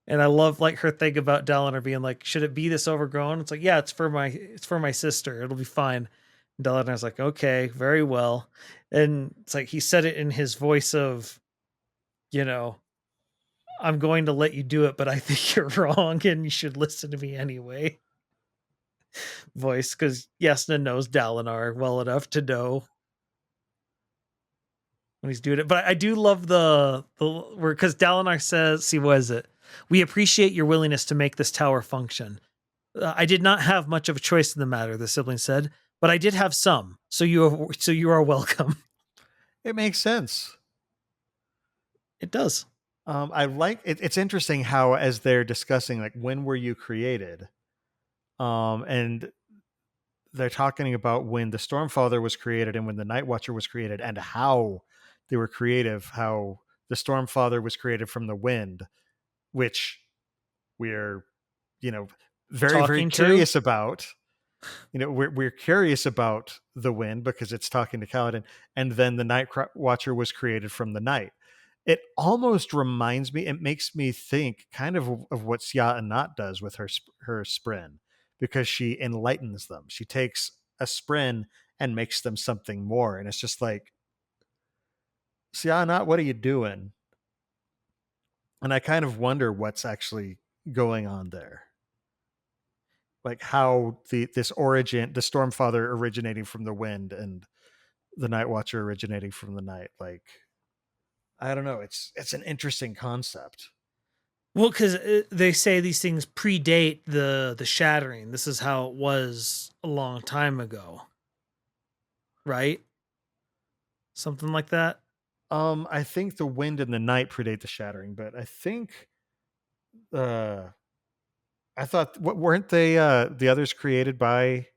And I love, like, her thing about Dalinar being like, should it be this overgrown? It's like, yeah, it's for my sister. It'll be fine. And Dalinar's like, okay, very well. And it's like, he said it in his voice of, I'm going to let you do it, but I think you're wrong and you should listen to me anyway. Voice, because Yasna knows Dalinar well enough to know when he's doing it. But I do love the where, because Dalinar says, see, what is it? We appreciate your willingness to make this tower function. I did not have much of a choice in the matter, the sibling said, but I did have some. So you are welcome. It makes sense. It does. I like it. It's interesting how, as they're discussing, like, when were you created? And they're talking about when the Stormfather was created and when the Night Watcher was created, and how they were creative, how the Stormfather was created from the wind, which we're, very curious about. We're curious about the wind because it's talking to Kaladin, and then the Night Watcher was created from the night. It almost reminds me, it makes me think kind of what Sja-anat does with her Spren, because she enlightens them. She takes a Spren and makes them something more. And it's just like, Sja-anat, what are you doing? And I kind of wonder what's actually going on there. Like how this origin, the Stormfather originating from the wind and the Night Watcher originating from the night. Like, I don't know. It's an interesting concept. Well, because they say these things predate the shattering. This is how it was a long time ago, right? Something like that. I think the wind and the night predate the shattering, but I think, I thought, what weren't they? The others created by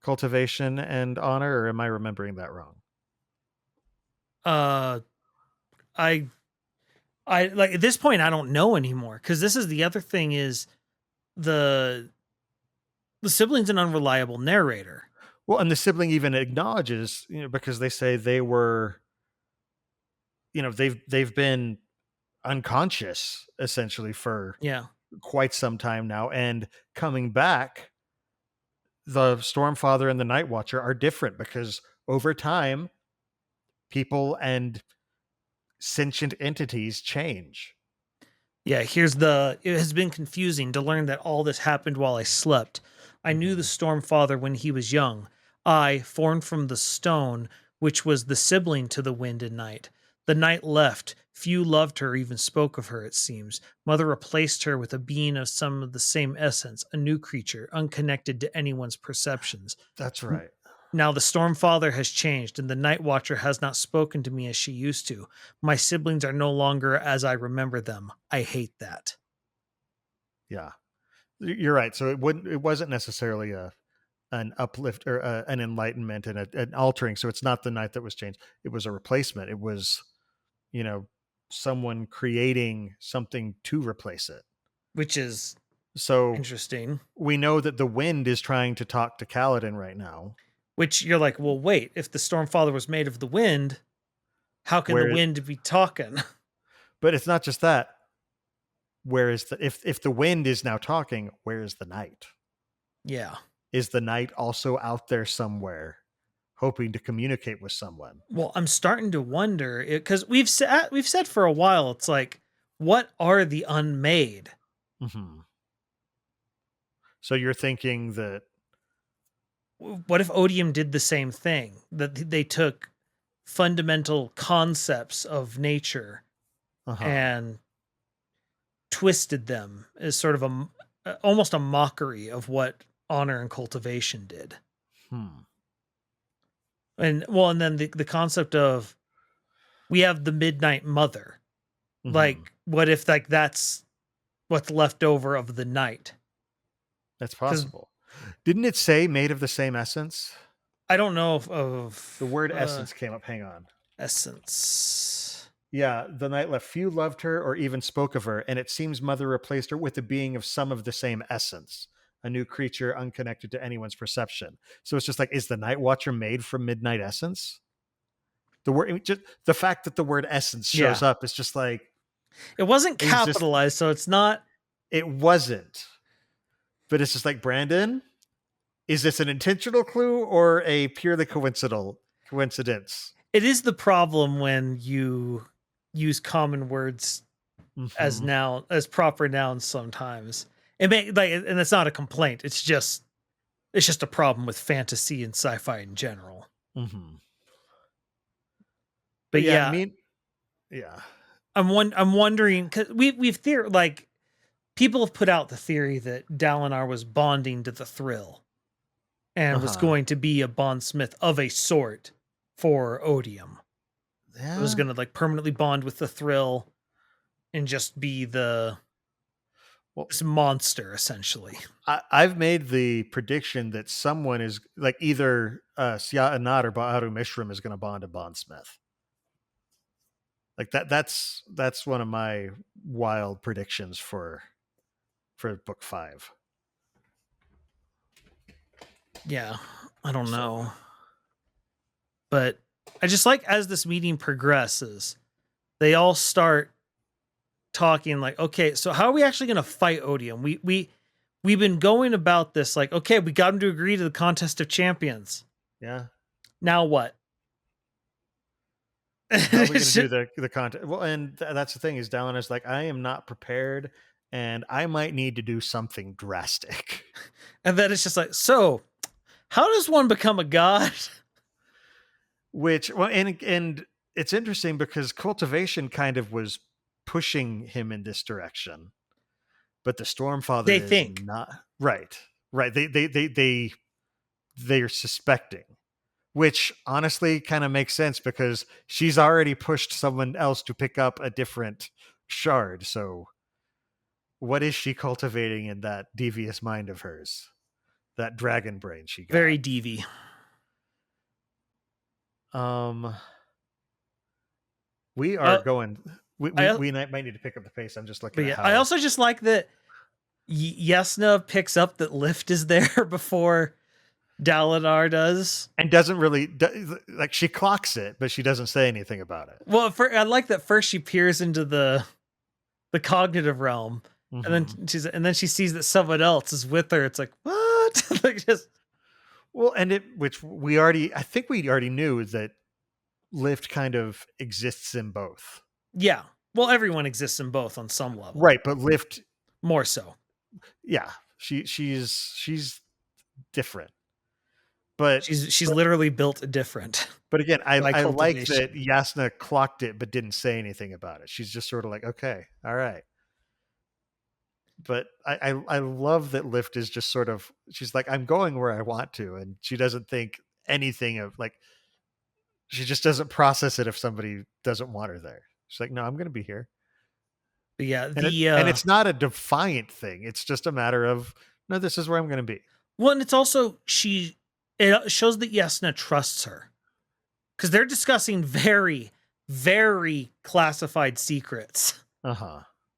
cultivation and honor, or am I remembering that wrong? I like, at this point I don't know anymore, because this is the other thing, is the sibling's an unreliable narrator. Well, and the sibling even acknowledges, because they say they were, they've been unconscious essentially for quite some time now, and coming back, the Stormfather and the Night Watcher are different because over time, people and sentient entities change. Yeah, it has been confusing to learn that all this happened while I slept. I knew the Stormfather when he was young. I, formed from the stone, which was the sibling to the wind and night. The night left. Few loved her, even spoke of her, it seems. Mother replaced her with a being of some of the same essence, a new creature, unconnected to anyone's perceptions. That's right. Now the Stormfather has changed, and the Night Watcher has not spoken to me as she used to. My siblings are no longer as I remember them. I hate that. Yeah, you're right. So it wasn't necessarily an uplift or an enlightenment and an altering. So it's not the night that was changed. It was a replacement. It was, someone creating something to replace it. Which is so interesting. We know that the wind is trying to talk to Kaladin right now. Which you're like, well, wait, if the Stormfather was made of the wind, how can the wind be talking? But it's not just that. Where is if the wind is now talking, where is the night? Yeah. Is the night also out there somewhere, hoping to communicate with someone? Well, I'm starting to wonder, because we've said for a while, it's like, what are the unmade? Mm-hmm. So you're thinking that, what if Odium did the same thing? That they took fundamental concepts of nature and twisted them as sort of almost a mockery of what honor and cultivation did. And then the concept of, we have the Midnight Mother. Mm-hmm. Like, what if that's what's left over of the night? That's possible. Didn't it say made of the same essence? I don't know of the word essence came up. Hang on. Essence. Yeah, the night left. Few loved her or even spoke of her, and it seems Mother replaced her with a being of some of the same essence, a new creature unconnected to anyone's perception. So it's just like, is the Night Watcher made from midnight essence? The fact that the word essence shows up is just like, it wasn't capitalized, so it's not. It wasn't. But it's just like, Brandon, is this an intentional clue or a purely coincidence? It is the problem when you use common words as proper nouns sometimes. And it's not a complaint. It's just a problem with fantasy and sci-fi in general. Mm-hmm. But yeah, I'm wondering, because we've people have put out the theory that Dalinar was bonding to the Thrill and was going to be a bondsmith of a sort for Odium. Yeah. It was going to permanently bond with the Thrill and just be this monster, essentially. I've made the prediction that someone is either Siya Anat or Ba'aru Mishram is going to bond a bondsmith. That's one of my wild predictions for book 5. Yeah, I don't know. But I just as this meeting progresses, they all start talking okay, so how are we actually going to fight Odium? We've been going about this okay, we got him to agree to the Contest of Champions. Yeah. Now what? How are we going to do the contest? Well, and that's the thing is Dalinar's I am not prepared, and I might need to do something drastic. And then it's just so how does one become a god? And it's interesting because cultivation kind of was pushing him in this direction, but the Stormfather is not right. They're suspecting, which honestly kind of makes sense because she's already pushed someone else to pick up a different shard. So what is she cultivating in that devious mind of hers? That dragon brain she got. Very devious. We are going. We might need to pick up the pace. I'm just looking. I also just like that Yasna picks up that Lift is there before Dalinar does, and doesn't really she clocks it, but she doesn't say anything about it. Well, I like that first she peers into the cognitive realm, And then she sees that someone else is with her. It's like, what? Like, just Well, and I think we already knew is that Lift kind of exists in both. yeah. Well, everyone exists in both on some level. Right, but Lift, More so. yeah, she's different. But She's literally built different. But again, I like cultivation. that Yasna clocked it but didn't say anything about it. She's just sort of like, okay, all right. But I love that Lift is just sort of, she's like, I'm going where I want to, and she doesn't think anything of like, she just doesn't process it if somebody doesn't want her there. She's like, no, I'm going to be here. But yeah, And it's not a defiant thing. It's just a matter of, no, this is where I'm going to be. well, and it's also it shows that Yasna trusts her because they're discussing very, very classified secrets,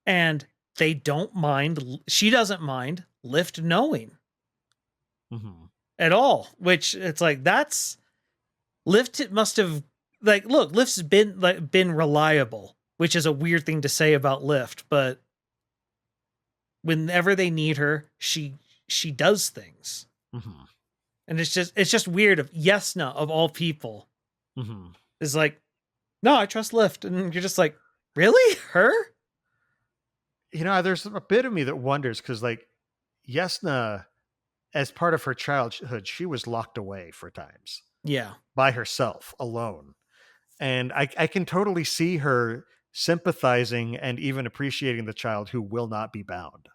and they don't mind. She doesn't mind Lift knowing at all. Which it's like that's Lift must have like look. Lift's been reliable, which is a weird thing to say about Lift, but whenever they need her, she does things. And it's just weird of Yasna of all people is like, no, I trust Lift. And you're just like, really? Her? You know, there's a bit of me that wonders because like Yasna, as part of her childhood, she was locked away for times. Yeah. By herself, alone. And I can totally see her sympathizing and even appreciating the child who will not be bound.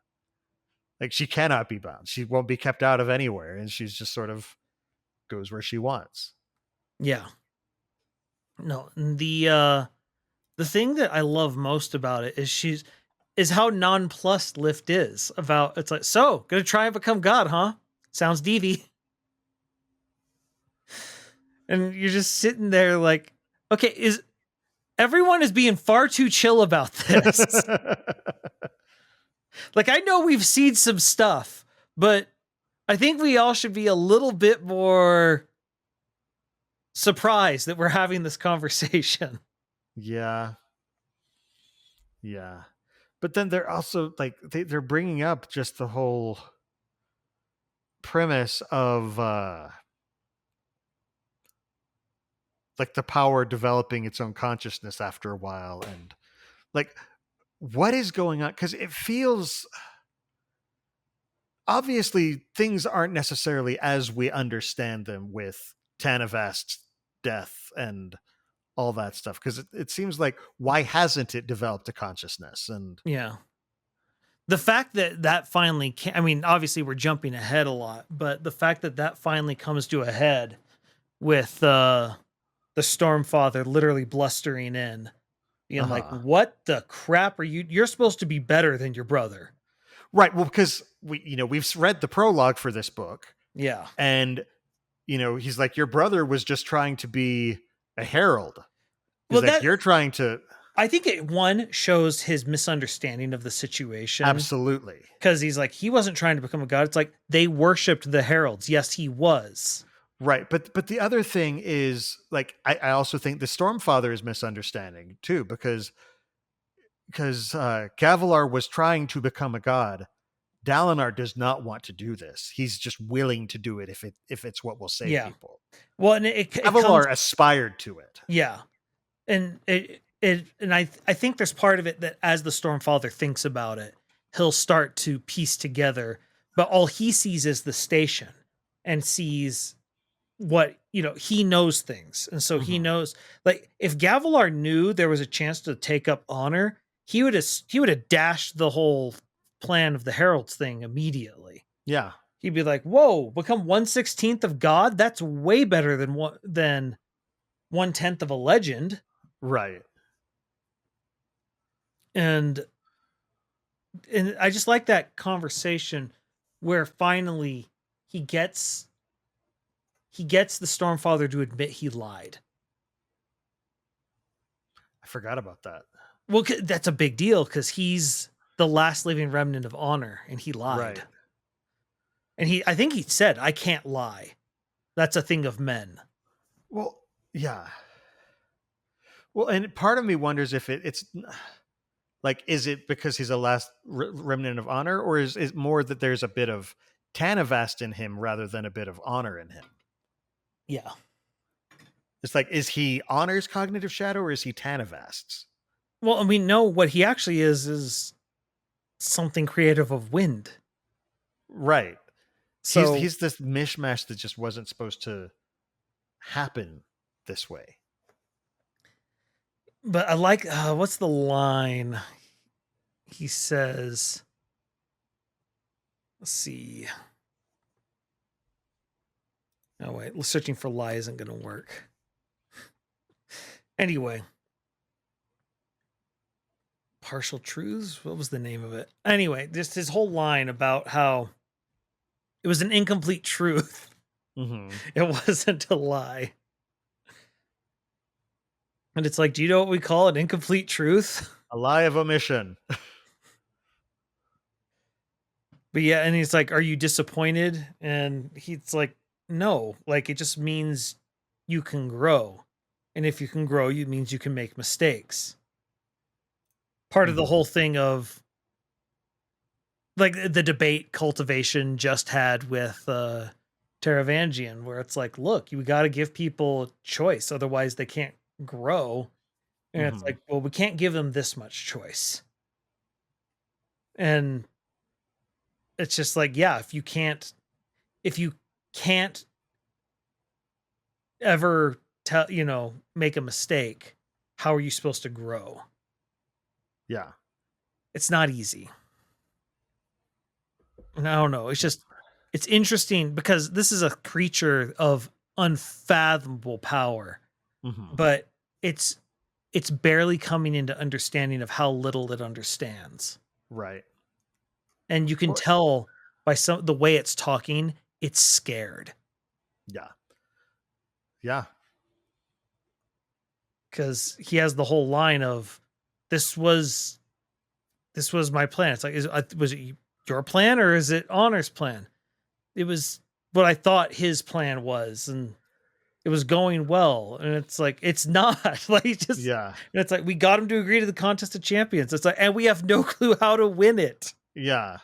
Like she cannot be bound. She won't be kept out of anywhere. And she's just sort of goes where she wants. Yeah. No, the thing that I love most about it is how nonplussed Lift is about it's like, so gonna try and become God, huh? Sounds deviant. And you're just sitting there like, okay, everyone is being far too chill about this. Like, I know we've seen some stuff, but I think we all should be a little bit more surprised that we're having this conversation. Yeah. Yeah. But then they're also like, they're bringing up just the whole premise of like the power developing its own consciousness after a while. And like, what is going on? Because it feels obviously things aren't necessarily as we understand them with Tanavast's death and all that stuff. Because it seems like, why hasn't it developed a consciousness? And yeah, the fact that finally I mean, obviously we're jumping ahead a lot, but the fact that finally comes to a head with the Stormfather literally blustering in, being like, what the crap are you're supposed to be better than your brother. Right. Well, because we've read the prologue for this book. Yeah. And, he's like, your brother was just trying to be a herald. He's like, you're trying to. I think it shows his misunderstanding of the situation. Absolutely. Because he's like, he wasn't trying to become a god. It's like they worshipped the heralds. Yes, he was. Right. But the other thing is like, I also think the Stormfather is misunderstanding too, because Gavilar was trying to become a god. Dalinar does not want to do this. He's just willing to do it if it's what will save people. Well, and Gavilar aspired to it. Yeah. And I think there's part of it that as the Stormfather thinks about it, he'll start to piece together, but all he sees is the station and sees what, he knows things. And so he knows, like, if Gavilar knew there was a chance to take up honor, he would have dashed the whole plan of the heralds thing immediately. Yeah. He'd be like, whoa, become 1/16 of God? That's way better than 1/10 of a legend. Right. And I just like that conversation where finally he gets the Stormfather to admit he lied. I forgot about that. Well, that's a big deal because he's the last living remnant of honor, and he lied. Right. And I think he said, I can't lie. That's a thing of men. Well, yeah. Well, and part of me wonders if it's Like, is it because he's a last remnant of honor, or is it more that there's a bit of Tanavast in him rather than a bit of honor in him? Yeah. It's like, is he honor's cognitive shadow, or is he Tanavast's? Well, and we know what he actually is something creative of wind. Right. So He's this mishmash that just wasn't supposed to happen this way. but I like what's the line? He says, let's see. Oh wait, searching for lie isn't going to work. Anyway, partial truths. What was the name of it? Anyway, just his whole line about how it was an incomplete truth. Mm-hmm. It wasn't a lie. And it's like, do you know what we call an incomplete truth? A lie of omission. But yeah, and he's like, are you disappointed? And he's like, no, like it just means you can grow. And if you can grow, it means you can make mistakes. Part of the whole thing of like the debate Cultivation just had with Taravangian, where it's like, look, you got to give people choice, otherwise they can't grow. And it's like, well, we can't give them this much choice. And it's just like, yeah, if you can't ever make a mistake, how are you supposed to grow? Yeah. It's not easy. And I don't know. It's interesting because this is a creature of unfathomable power, but it's barely coming into understanding of how little it understands. Right. And you can tell by the way it's talking, it's scared. Yeah. Yeah. Because he has the whole line of, this was my plan. It's like, was it your plan or is it Honor's plan? It was what I thought his plan was, and it was going well. And it's like, it's not. Like, just, yeah. And it's like, we got him to agree to the Contest of Champions. It's like, and we have no clue how to win it. Yeah.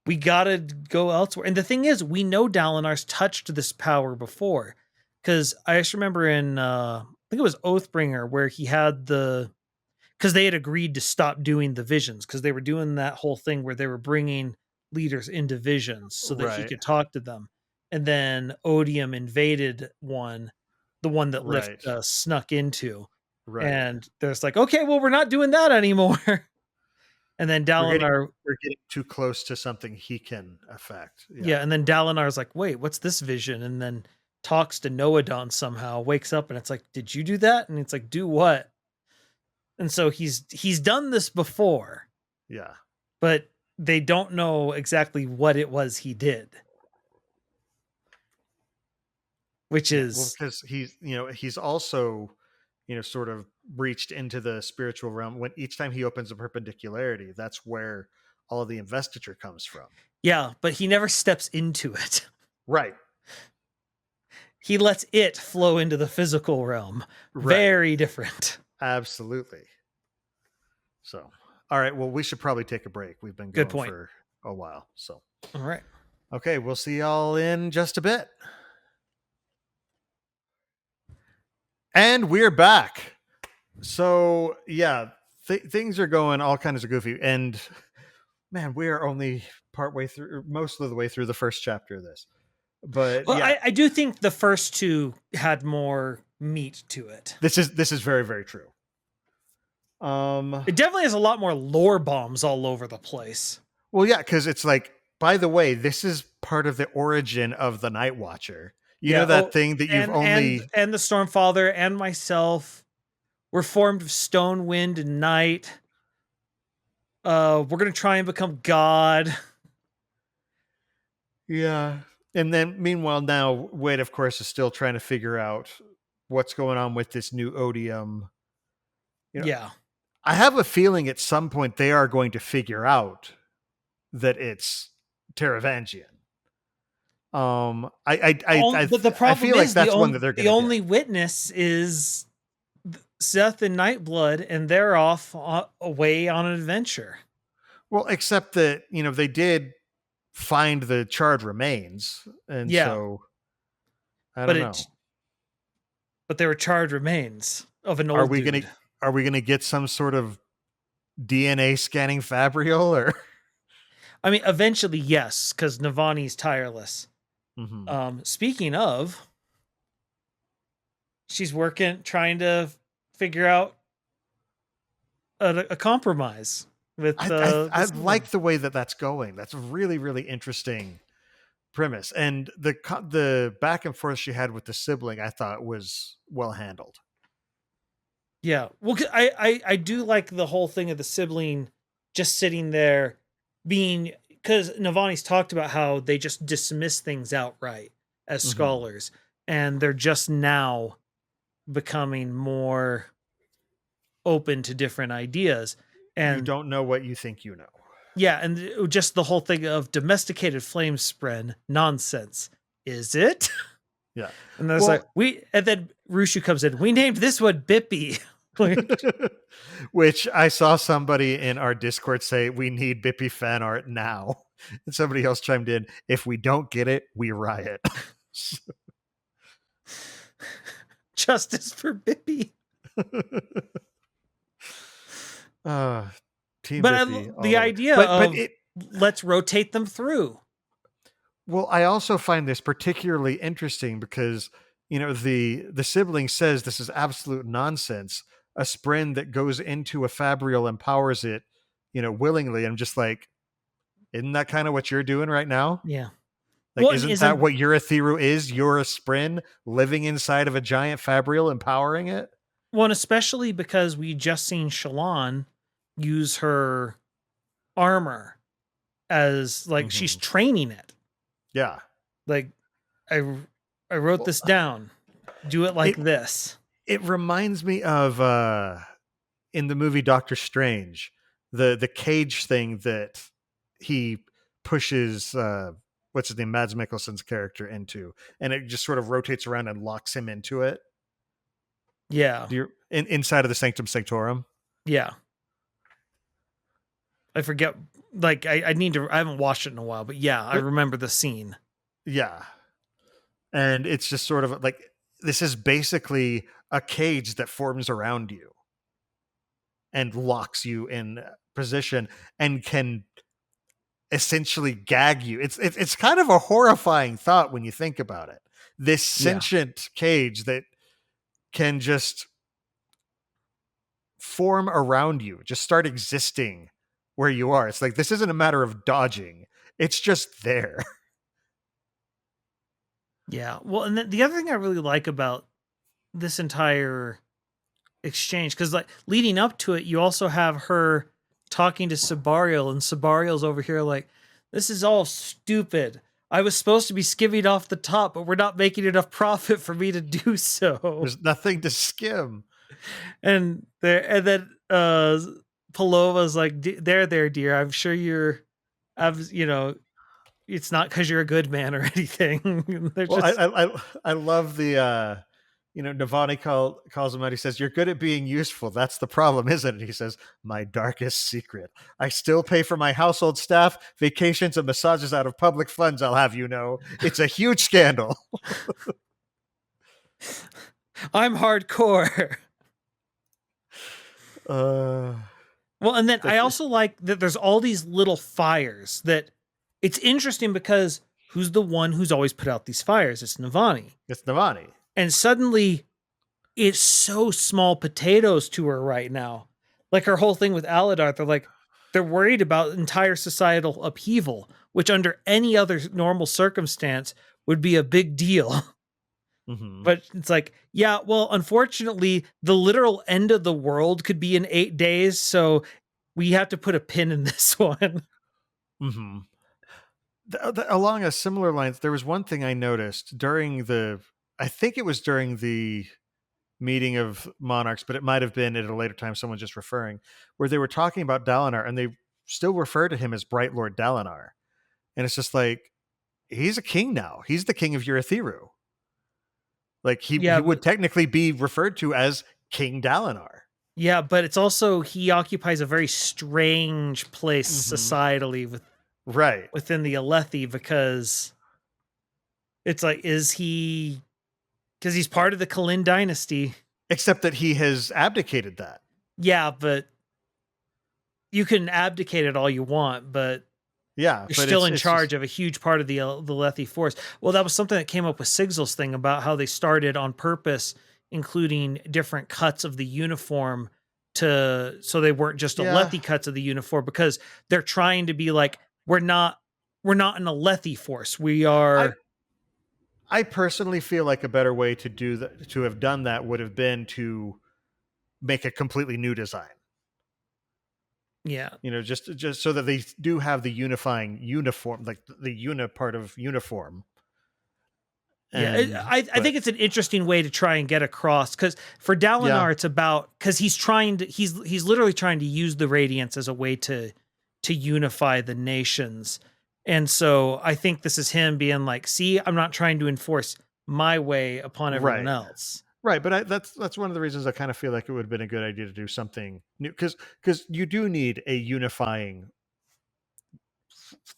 We gotta go elsewhere. And the thing is, we know Dalinar's touched this power before. Because I just remember in, I think it was Oathbringer, where he had because they had agreed to stop doing the visions, because they were doing that whole thing where they were bringing leaders into visions so that he could talk to them. And then Odium invaded the one that Lift snuck into. Right. And there's like, okay, well, we're not doing that anymore. And then Dalinar, we're getting too close to something he can affect. Yeah. And then Dalinar's like, wait, what's this vision? And then talks to Noadon somehow, wakes up, and it's like, did you do that? And it's like, do what? And so he's done this before. Yeah. But they don't know exactly what it was he did. Which is because he's also, sort of breached into the spiritual realm. When each time he opens a perpendicularity, that's where all of the investiture comes from. Yeah, but he never steps into it. Right. He lets it flow into the physical realm. Right. Very different. Absolutely. So, all right. Well, we should probably take a break. We've been going for a while. So, all right. Okay. We'll see y'all in just a bit. And we're back. So, yeah, things are going all kinds of goofy. And man, we are only most of the way through the first chapter of this. But yeah. I do think the first two had more meat to it. This is very, very true. It definitely has a lot more lore bombs all over the place. Well, yeah, because it's like, by the way, this is part of the origin of the Night Watcher. You know that thing that you've and the Stormfather and myself were formed of stone, wind, and night. We're gonna try and become God. Yeah. And then meanwhile, now Wade, of course, is still trying to figure out what's going on with this new odium. Yeah. I have a feeling at some point they are going to figure out that it's Taravangian. But the problem I feel like that's one that they're going to the only witness is Seth and Nightblood, and they're off away on an adventure. Well, except that, they did find the charred remains. And Yeah, so I but don't know. they were charred remains of an Are old we going dude. to are we going to get some sort of DNA scanning Fabrial or I mean, eventually, yes, because Navani's tireless. Mhm. Speaking of, she's working, trying to figure out a compromise with I the sibling. like the way that that's going. That's a really, really interesting premise, and the back and forth she had with the sibling, I thought was well handled. Yeah, well, I do like the whole thing of the sibling just sitting there being, because Navani's talked about how they just dismiss things outright as Mhm. scholars, and they're just now becoming more open to different ideas. You And don't know what you think you know. yeah, and just the whole thing of domesticated flame spren nonsense. Is it? Yeah. And then it's like, Well, and then Rushu comes in. We named this one Bippy. Like, which I saw somebody in our Discord say, we need Bippy fan art now. And somebody else chimed in, if we don't get it, we riot. justice for Bippy. uh, Team But Bippy the all the way. idea But of it, let's rotate them through. well, I also find this particularly interesting because, the sibling says this is absolute nonsense. A Spren that goes into a Fabrial empowers it, willingly. I'm just like, isn't that kind of what you're doing right now? Yeah. Like, Well, and isn't that what your Ethereal is? You're a Spren living inside of a giant Fabrial, empowering it? and especially because we just seen Shallan use her armor as like she's Mhm. training it. Yeah. Like I I wrote Well, this down. Do it like this. it reminds me of in the movie Doctor Strange, the cage thing that he pushes what's his name, Mads Mikkelsen's character into, and it just sort of rotates around and locks him into it. Yeah. Do you inside of the Sanctum Sanctorum? Yeah. I forget, like I need to, I haven't watched it in a while, but yeah, I But remember the scene. yeah, and it's just sort of like this is basically a cage that forms around you and locks you in position and can essentially gag you. It's kind of a horrifying thought when you think about it. This Yeah. sentient cage that can just form around you, just start existing where you are. It's like this isn't a matter of dodging. It's just there. Yeah. Well, and the other thing I really like about this entire exchange, because like leading up to it, you also have her talking to Sabariel, and Sabariel's over here like, this is all stupid. I was supposed to be skimming off the top, but we're not making enough profit for me to do so. There's nothing to skim. And then Palova's like, there, dear. I'm sure it's not because you're a good man or anything. They're Well, just I love the Navani calls him out. He says, "You're good at being useful. That's the problem, isn't it?" He says, "My darkest secret. I still pay for my household staff, vacations, and massages out of public funds. I'll have you know, it's a huge scandal." I'm hardcore. Well, and then I also like that there's all these little fires that it's interesting because who's the one who's always put out these fires? It's Navani. It's Navani. And suddenly it's so small potatoes to her right now. Like her whole thing with Aladar, they're worried about entire societal upheaval, which under any other normal circumstance would be a big deal. Mm-hmm. But it's like, yeah, well, unfortunately, the literal end of the world could be in 8 days, so we have to put a pin in this one. Mm-hmm. Along a similar lines, there was one thing I noticed I think it was during the meeting of monarchs, but it might have been at a later time, someone just referring, where they were talking about Dalinar and they still refer to him as Bright Lord Dalinar. And it's just like, he's a king now. He's the king of Urithiru. Like he Yeah, would technically be referred to as King Dalinar. Yeah, but it's also he occupies a very strange place Mhm. societally Right. within the Alethi, because it's like, is he, because he's part of the Khalin dynasty. Except that he has abdicated that. Yeah, but you can abdicate it all you want, but Yeah, you're but still in it's charge just, of a huge part of the Alethi force. Well, that was something that came up with Sigil's thing about how they started on purpose, including different cuts of the uniform so they weren't just yeah. Alethi cuts of the uniform, because they're trying to be like, we're not an Alethi force. We I are. I personally feel like a better way to do that, to have done that, would have been to make a completely new design. Yeah. Just so that they do have the unifying uniform, like the part of uniform. Yeah, And I but think it's an interesting way to try and get across, because for yeah, Dalinar, it's about, because he's literally trying to use the Radiance as a way to unify the nations, and so I think this is him being like, see, I'm not trying to enforce my way upon everyone right, else. right. But that's one of the reasons I kind of feel like it would have been a good idea to do something new, because you do need a unifying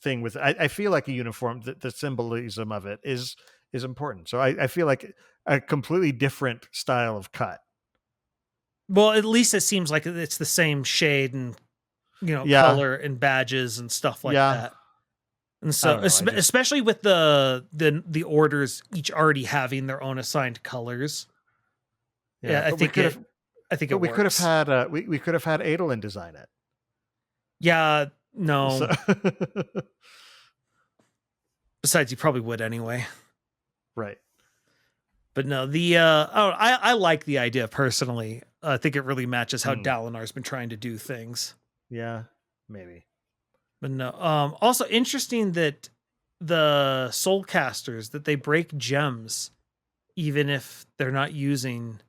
thing with. I feel like a uniform, the symbolism of it is important. So I feel like a completely different style of cut. Well, at least it seems like it's the same shade and Yeah, color and badges and stuff like yeah. that. And I so, don't know. I just especially with the orders each already having their own assigned colors, yeah. yeah, I think But it we could have works. had we could have had Adolin design it. Yeah, So no. Besides, you probably would anyway. right. But no, I like the idea personally. I think it really matches how Mm, Dalinar's been trying to do things. yeah, maybe. But no, also interesting that the soul casters, that they break gems even if they're not using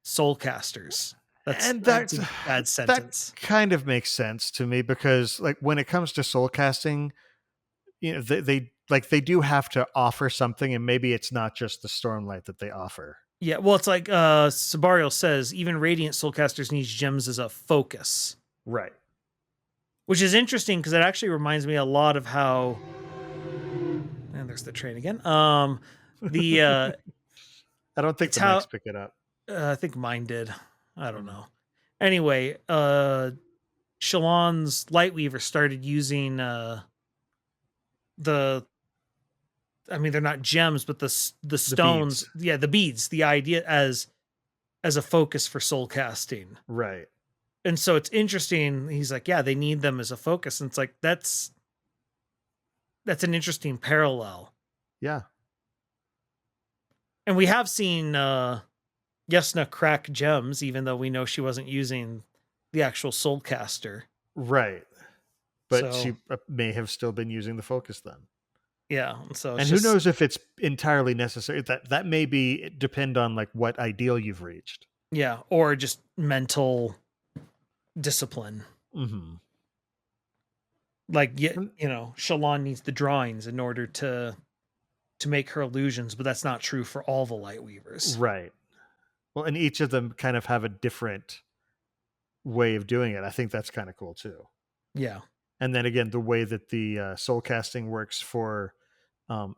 soul casters. And That's a that's bad that sentence. kind of makes sense to me, because like when it comes to soul casting, they do have to offer something, and maybe it's not just the stormlight that they offer. Yeah, well, it's like Sabario says, even Radiant Soulcasters needs gems as a focus, Right. which is interesting because it actually reminds me a lot of how. And there's the train again. The I don't think It's the how mics pick it up. I think mine did. I don't Mm. know. Anyway, Shalon's Lightweaver started using the. I mean, they're not gems, but the stones. Beads. Yeah, the beads. The idea as a focus for soul casting. Right. And so it's interesting. He's like, yeah, they need them as a focus. And it's like, that's an interesting parallel. Yeah. And we have seen Yasna crack gems, even though we know she wasn't using the actual soulcaster. Right. But So she may have still been using the focus then. yeah. So it's And who knows if it's entirely necessary. That may be depend on like what ideal you've reached. yeah, or just mental discipline. Mm-hmm. Like, Shalon needs the drawings in order to make her illusions, but that's not true for all the Lightweavers. Right. Well, and each of them kind of have a different way of doing it. I think that's kind of cool too. Yeah. And then again, the way that the soul casting works for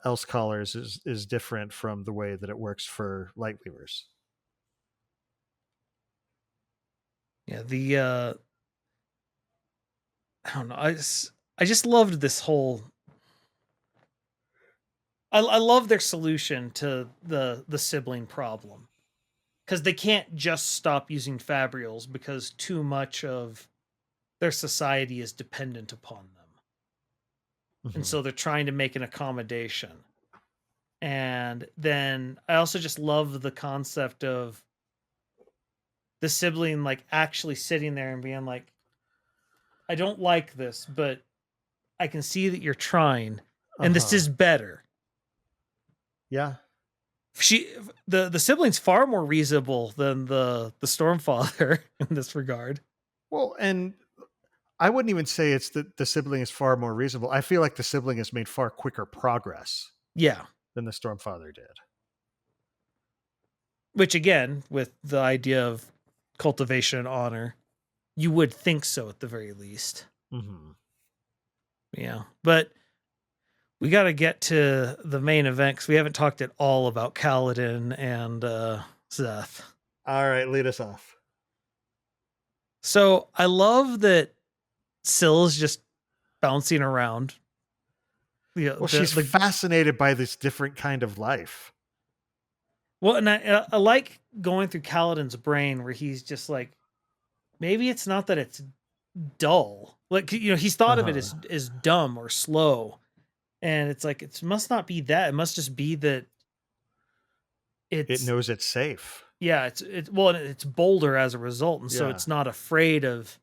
else callers is different from the way that it works for Lightweavers. Yeah. I don't know. I just loved this whole. I love their solution to the sibling problem, because they can't just stop using Fabrials because too much of their society is dependent upon them. Mm-hmm. And so they're trying to make an accommodation. And then I also just love the concept of the sibling like actually sitting there and being like, I don't like this, but I can see that you're trying, and this is better. Yeah. The sibling's far more reasonable than the Stormfather in this regard. Well, and I wouldn't even say it's that the sibling is far more reasonable. I feel like the sibling has made far quicker progress. Yeah. Than the Stormfather did. Which again, with the idea of cultivation and honor, you would think so at the very least. Mm-hmm. Yeah. But we got to get to the main event because we haven't talked at all about Kaladin and Zeth. All right, lead us off. So I love that Syl's just bouncing around. Yeah, Well, she's fascinated by this different kind of life. Well, and I like going through Kaladin's brain where he's just like, maybe it's not that it's dull. Like, he's thought of it as dumb or slow. And it's like, it must not be that. It must just be that it knows it's safe. Yeah, it's bolder as a result. And so it's not afraid of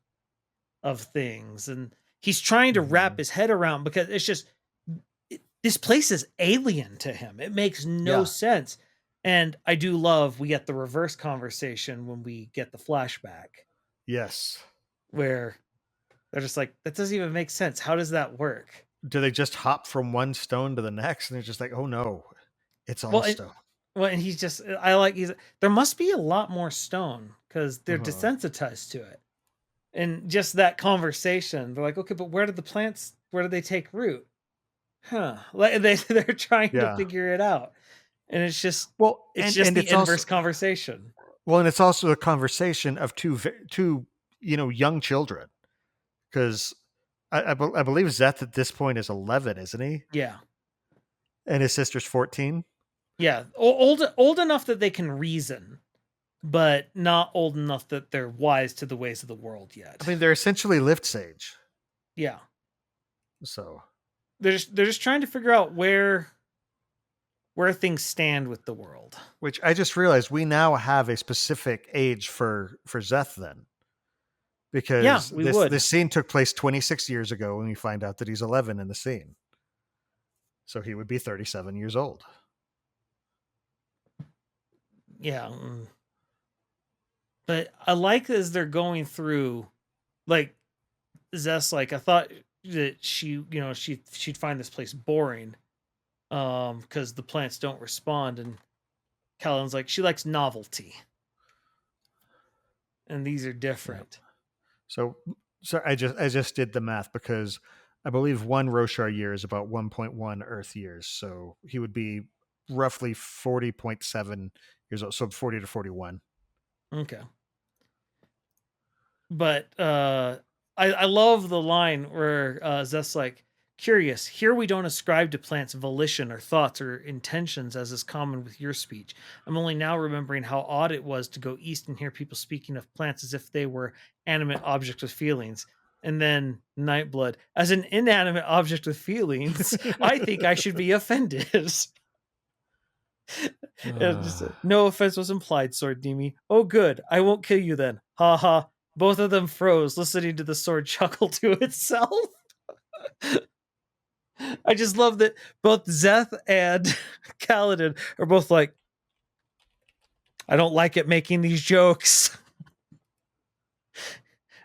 things. And he's trying to wrap his head around because it's just, this place is alien to him. It makes no sense. And I do love we get the reverse conversation when we get the flashback. Yes. Where they're just like, that doesn't even make sense. How does that work? Do they just hop from one stone to the next? And they're just like, oh no, it's all stone. And he's just, there must be a lot more stone because they're desensitized to it. And just that conversation, they're like, okay, but where did they take root? Huh. Like they're trying to figure it out. And it's just, the inverse conversation. Well, and it's also a conversation of two young children. Because I believe Zeth at this point is 11, isn't he? Yeah. And his sister's 14? Yeah. Old enough that they can reason, but not old enough that they're wise to the ways of the world yet. I mean, they're essentially lift sage. Yeah. So they're just trying to figure out where things stand with the world. Which I just realized we now have a specific age for Zeth then. Because this scene took place 26 years ago when we find out that he's 11 in the scene. So he would be 37 years old. Yeah. But I like as they're going through, like, Zeth's like, I thought that she'd find this place boring because the plants don't respond. And Kaladin's like, she likes novelty. And these are different. So I just did the math because I believe one Roshar year is about 1.1 Earth years. So he would be roughly 40.7 years old. So 40 to 41. Okay. But I love the line where Zeth's like, curious, here we don't ascribe to plants volition or thoughts or intentions as is common with your speech. I'm only now remembering how odd it was to go east and hear people speaking of plants as if they were animate objects with feelings. And then Nightblood, as an inanimate object with feelings, I think I should be offended. No offense was implied, Sword Demi. Oh good, I won't kill you then. Ha ha. Both of them froze, listening to the sword chuckle to itself. I just love that both Zeth and Kaladin are both like, I don't like it making these jokes.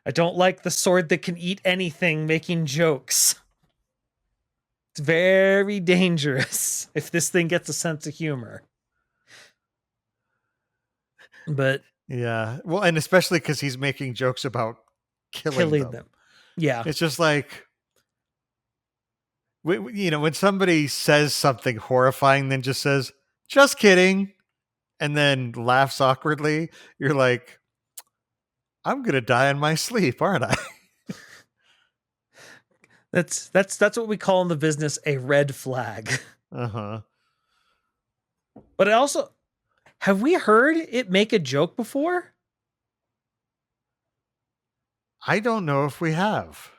I don't like the sword that can eat anything making jokes. It's very dangerous if this thing gets a sense of humor. But yeah, well, and especially because he's making jokes about killing them. Yeah, it's just like, when somebody says something horrifying, then just says, "Just kidding," and then laughs awkwardly. You're like, I'm gonna die in my sleep, aren't I? That's what we call in the business a red flag. But I also, have we heard it make a joke before? I don't know if we have.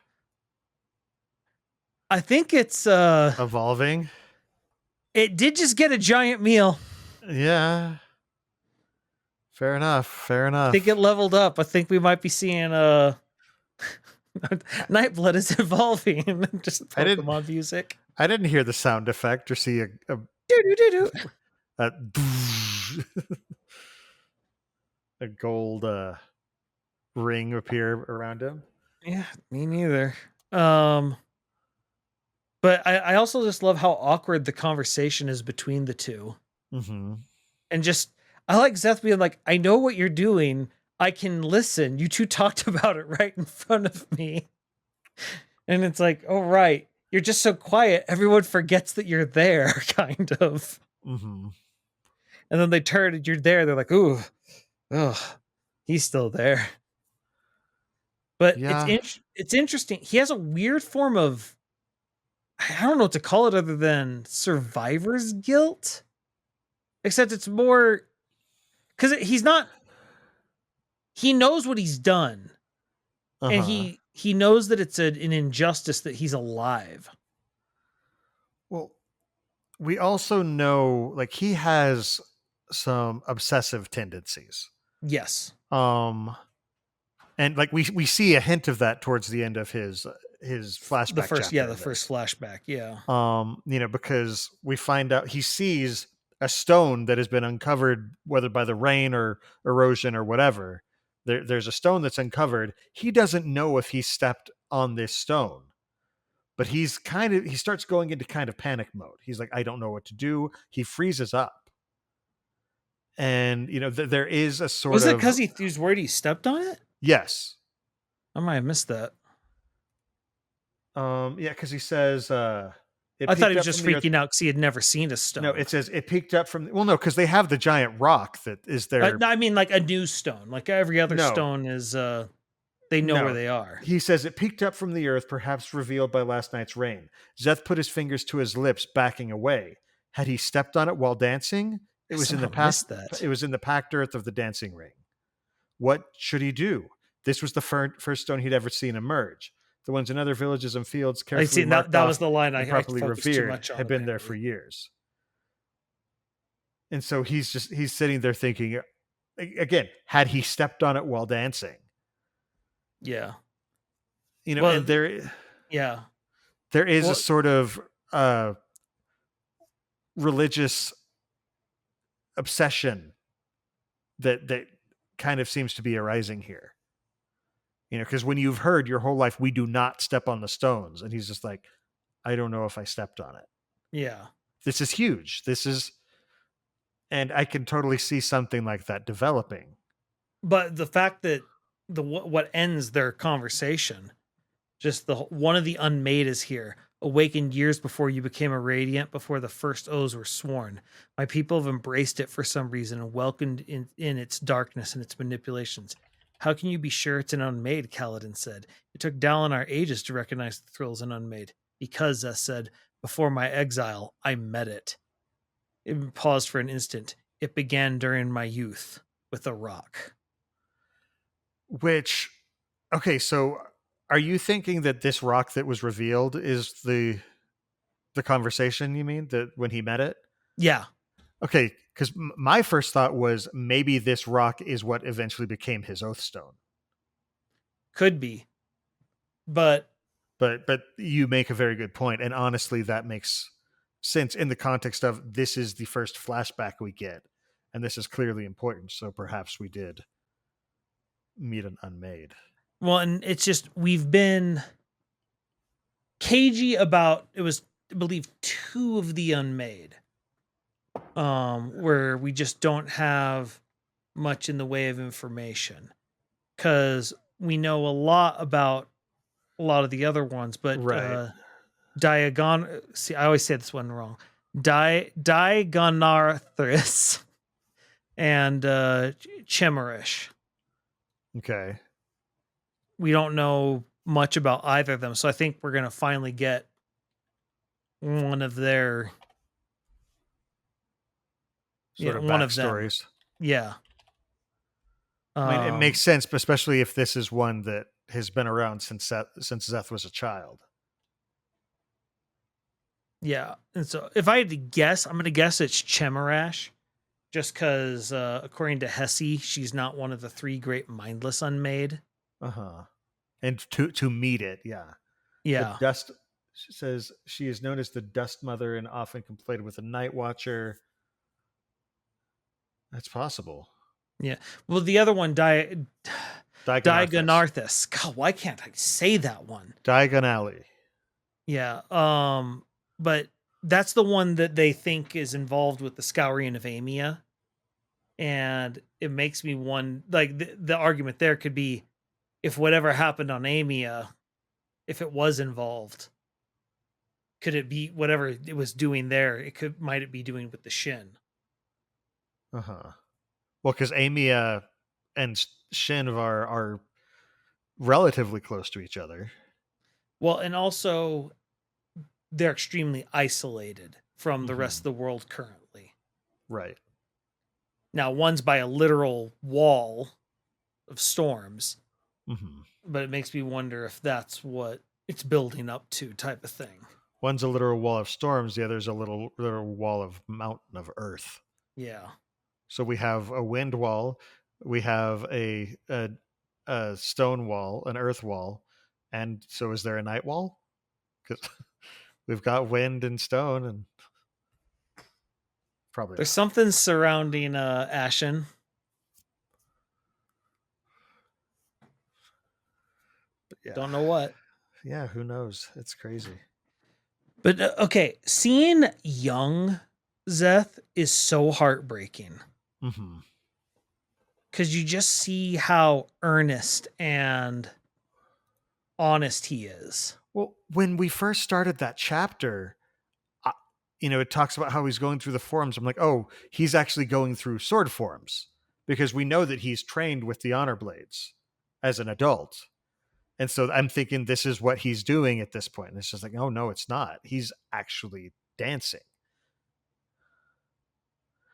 I think it's evolving. It did just get a giant meal. Yeah. Fair enough. I think it leveled up. I think we might be seeing Nightblood is evolving. Just Pokemon music. I didn't hear the sound effect or see a a gold ring appear around him. Yeah, me neither. But I also just love how awkward the conversation is between the two. Mm-hmm. And just, I like Zeth being like, I know what you're doing. I can listen. You two talked about it right in front of me. And it's like, oh, right. You're just so quiet. Everyone forgets that you're there, kind of. Mm-hmm. And then they turn and you're there. They're like, ooh, oh, he's still there. But Yeah. it's interesting. He has a weird form of, I don't know what to call it other than survivor's guilt. Except it's more because he knows what he's done. Uh-huh. And he knows that it's an injustice that he's alive. Well, we also know like he has some obsessive tendencies. Yes. And like we see a hint of that towards the end of his flashback chapter. The first flashback, yeah. Because we find out he sees a stone that has been uncovered, whether by the rain or erosion or whatever. There's a stone that's uncovered. He doesn't know if he stepped on this stone, but he starts going into kind of panic mode. He's like, I don't know what to do. He freezes up. And, there is a sort of... Was it because he was worried he stepped on it? Yes. I might have missed that. Yeah, because he says... I thought he was just freaking out because he had never seen a stone. No, it says it peeked up from... Well, no, because they have the giant rock that is there. I mean, like a new stone. Like every other stone is... they know where they are. He says it peeked up from the earth, perhaps revealed by last night's rain. Zeth put his fingers to his lips, backing away. Had he stepped on it while dancing? It was in the packed earth of the dancing ring. What should he do? This was the first stone he'd ever seen emerge. The ones in other villages and fields carefully marked that was the line I properly revered too much on had been there for years. And so he's sitting there thinking, again, had he stepped on it while dancing? Yeah. And there is a sort of religious obsession that kind of seems to be arising here. Because when you've heard your whole life, we do not step on the stones. And he's just like, I don't know if I stepped on it. Yeah. This is huge. And I can totally see something like that developing. But the fact that what ends their conversation, just one of the unmade is here, awakened years before you became a radiant, before the first oaths were sworn. My people have embraced it for some reason and welcomed in its darkness and its manipulations. How can you be sure it's an unmade? Kaladin said. It took Dallin our ages to recognize the thrills in unmade. Because, Zeth said, before my exile, I met it. It paused for an instant. It began during my youth with a rock. Okay, so are you thinking that this rock that was revealed is the conversation, you mean, that when he met it? Yeah. Okay, because my first thought was maybe this rock is what eventually became his oath stone. Could be. But you make a very good point, and honestly, that makes sense in the context of this is the first flashback we get, and this is clearly important, so perhaps we did meet an unmade. Well, and it's just, we've been cagey about, it was, I believe, 2 of the unmade. Where we just don't have much in the way of information, because we know a lot about a lot of the other ones, but right. See, I always say this one wrong. Digonarthris and Chimerish. Okay. We don't know much about either of them, so I think we're gonna finally get one of their one of stories. Yeah. I mean, it makes sense, especially if this is one that has been around since Zeth was a child. Yeah. And so if I had to guess, I'm going to guess it's Chemerash, just because according to Hessie, she's not one of the 3 great mindless unmade. Uh-huh. And to meet it, yeah. Yeah. The dust says she is known as the Dust Mother and often conflated with the Night Watcher. That's possible. Yeah. Well, the other one, Diagonarthus. God, why can't I say that one? Diagon Alley. Yeah. But that's the one that they think is involved with the Scourian of Amia. And it makes me one like the argument there could be if whatever happened on Amia, if it was involved, could it be whatever it was doing there? Might it be doing with the Shin? Well, because Amia and Shin are relatively close to each other. Well, and also they're extremely isolated from the rest of the world currently. Right. Now, one's by a literal wall of storms, but it makes me wonder if that's what it's building up to, type of thing. One's a literal wall of storms, the other's a literal wall of mountain of earth. Yeah. So we have a wind wall, we have a stone wall, an earth wall, and so is there a night wall? Because we've got wind and stone, and probably there's not. something surrounding Ashen. Yeah. Don't know what. Yeah, who knows? It's crazy. But okay, seeing young Zeth is so heartbreaking. Because you just see how earnest and honest he is. Well, when we first started that chapter, it talks about how he's going through the forms. I'm like, oh, he's actually going through sword forms, because we know that he's trained with the honor blades as an adult. And so I'm thinking this is what he's doing at this point. And it's just like, oh, no, it's not. He's actually dancing.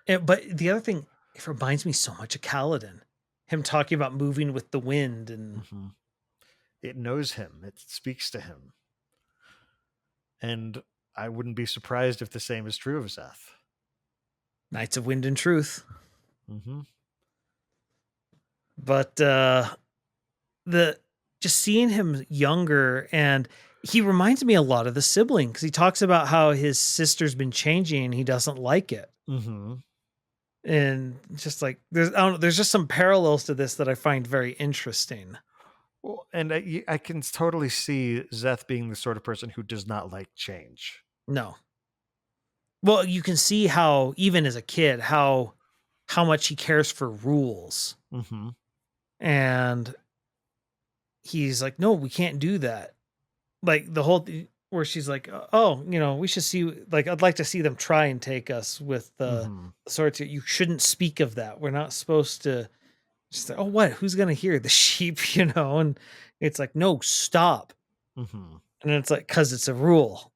But the other thing, it reminds me so much of Kaladin. Him talking about moving with the wind. And it knows him. It speaks to him. And I wouldn't be surprised if the same is true of Zeth. Knights of Wind and Truth. But just seeing him younger, and he reminds me a lot of the sibling, because he talks about how his sister's been changing and he doesn't like it. And just like there's just some parallels to this that I find very interesting. Well, and I can totally see Zeth being the sort of person who does not like change. No. Well, you can see how, even as a kid, how much he cares for rules. And he's like, no, we can't do that. Like the whole where she's like, oh, we should see, like, I'd like to see them try and take us with the swords. You shouldn't speak of that. We're not supposed to. Just like, oh, what? Who's gonna hear the sheep? And it's like, no, stop. And it's like, because it's a rule.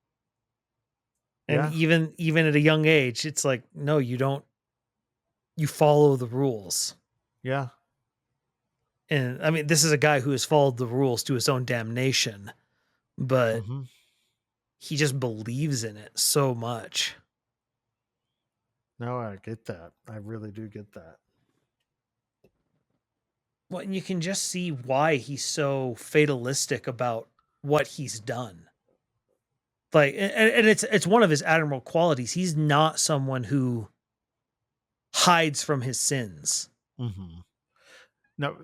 And even at a young age, it's like, no, you don't. You follow the rules. Yeah. And I mean, this is a guy who has followed the rules to his own damnation, but he just believes in it so much. No, I get that. I really do get that. Well, and you can just see why he's so fatalistic about what he's done. Like, and it's one of his admirable qualities. He's not someone who hides from his sins. No,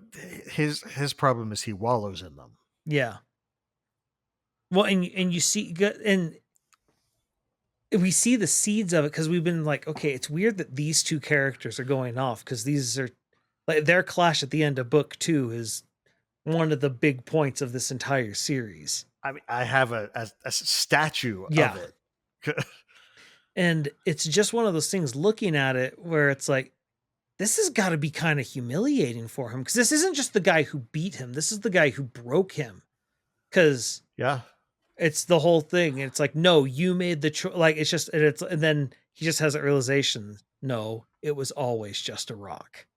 his problem is he wallows in them. Yeah. Well, and you see, and we see the seeds of it, because we've been like, okay, it's weird that these two characters are going off, because these are like their clash at the end of book 2 is one of the big points of this entire series. I mean, I have a statue of it. And it's just one of those things, looking at it, where it's like, this has got to be kind of humiliating for him, because this isn't just the guy who beat him. This is the guy who broke him. Because it's the whole thing. It's like, no, you made the choice. Like, it's just, and then he just has a realization. No, it was always just a rock.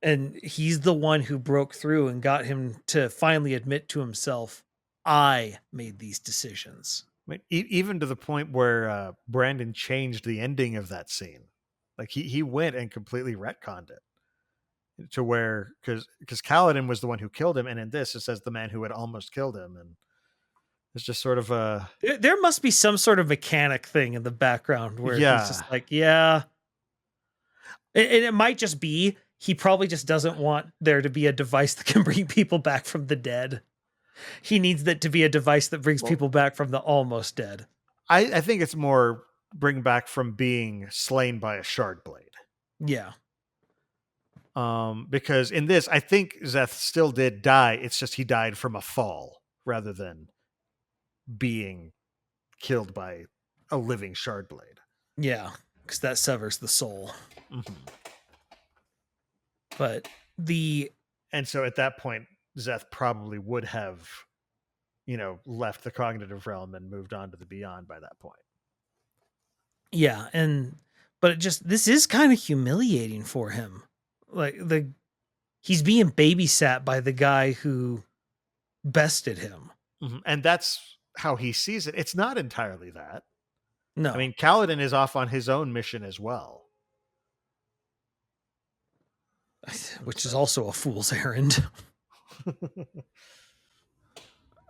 And he's the one who broke through and got him to finally admit to himself, I made these decisions. I mean, even to the point where Brandon changed the ending of that scene. Like he went and completely retconned it to where, because Kaladin was the one who killed him, and in this it says the man who had almost killed him, and it's just sort of a. There must be some sort of mechanic thing in the background where he's just like, and it might just be he probably just doesn't want there to be a device that can bring people back from the dead. He needs that to be a device that brings people back from the almost dead. I think it's more bring back from being slain by a shard blade. Yeah. Because in this, I think Zeth still did die. It's just he died from a fall rather than being killed by a living shard blade. Yeah, because that severs the soul. Mm-hmm. But and so at that point, Zeth probably would have, left the cognitive realm and moved on to the beyond by that point. Yeah, but this is kind of humiliating for him. Like he's being babysat by the guy who bested him. Mm-hmm. And that's how he sees it. It's not entirely that. No. I mean, Kaladin is off on his own mission as well. Which is also a fool's errand.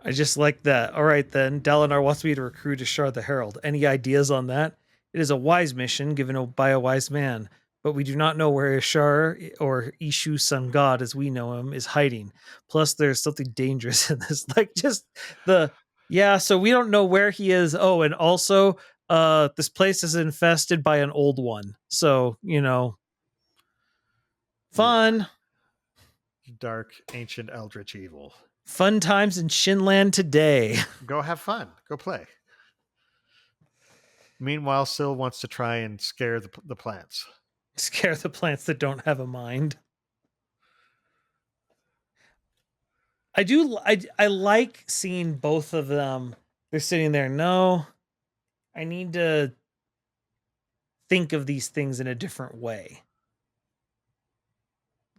I just like that. All right, then. Dalinar wants me to recruit a Shard the Herald. Any ideas on that? It is a wise mission given by a wise man, but we do not know where Ishar or Ishu Sun God, as we know him, is hiding. Plus, there's something dangerous in this. Like, just so we don't know where he is. Oh, and also, this place is infested by an old one. So, fun. Yeah. Dark, ancient, eldritch evil. Fun times in Shinland today. Go have fun. Go play. Meanwhile, Syl wants to try and scare the plants. Scare the plants that don't have a mind. I like seeing both of them. They're sitting there. No, I need to think of these things in a different way.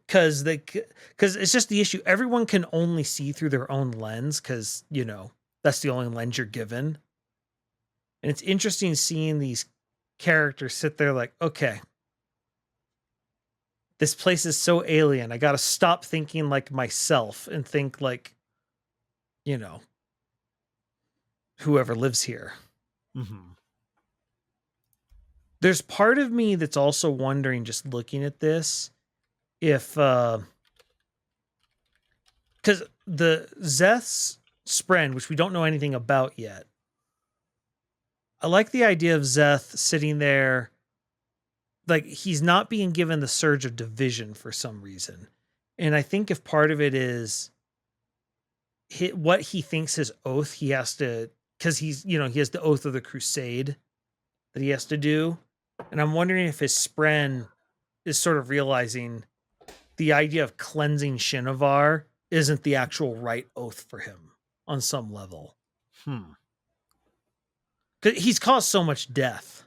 Because it's just the issue. Everyone can only see through their own lens because, that's the only lens you're given. And it's interesting seeing these characters sit there like, okay, this place is so alien. I got to stop thinking like myself and think like, whoever lives here. Mm-hmm. There's part of me that's also wondering, just looking at this, if because the Zeth's Spren, which we don't know anything about yet, I like the idea of Zeth sitting there like he's not being given the surge of division for some reason. And I think if part of it is what he thinks his oath, he has to, because he's, he has the oath of the crusade that he has to do. And I'm wondering if his Spren is sort of realizing the idea of cleansing Shinovar isn't the actual right oath for him on some level. Because he's caused so much death.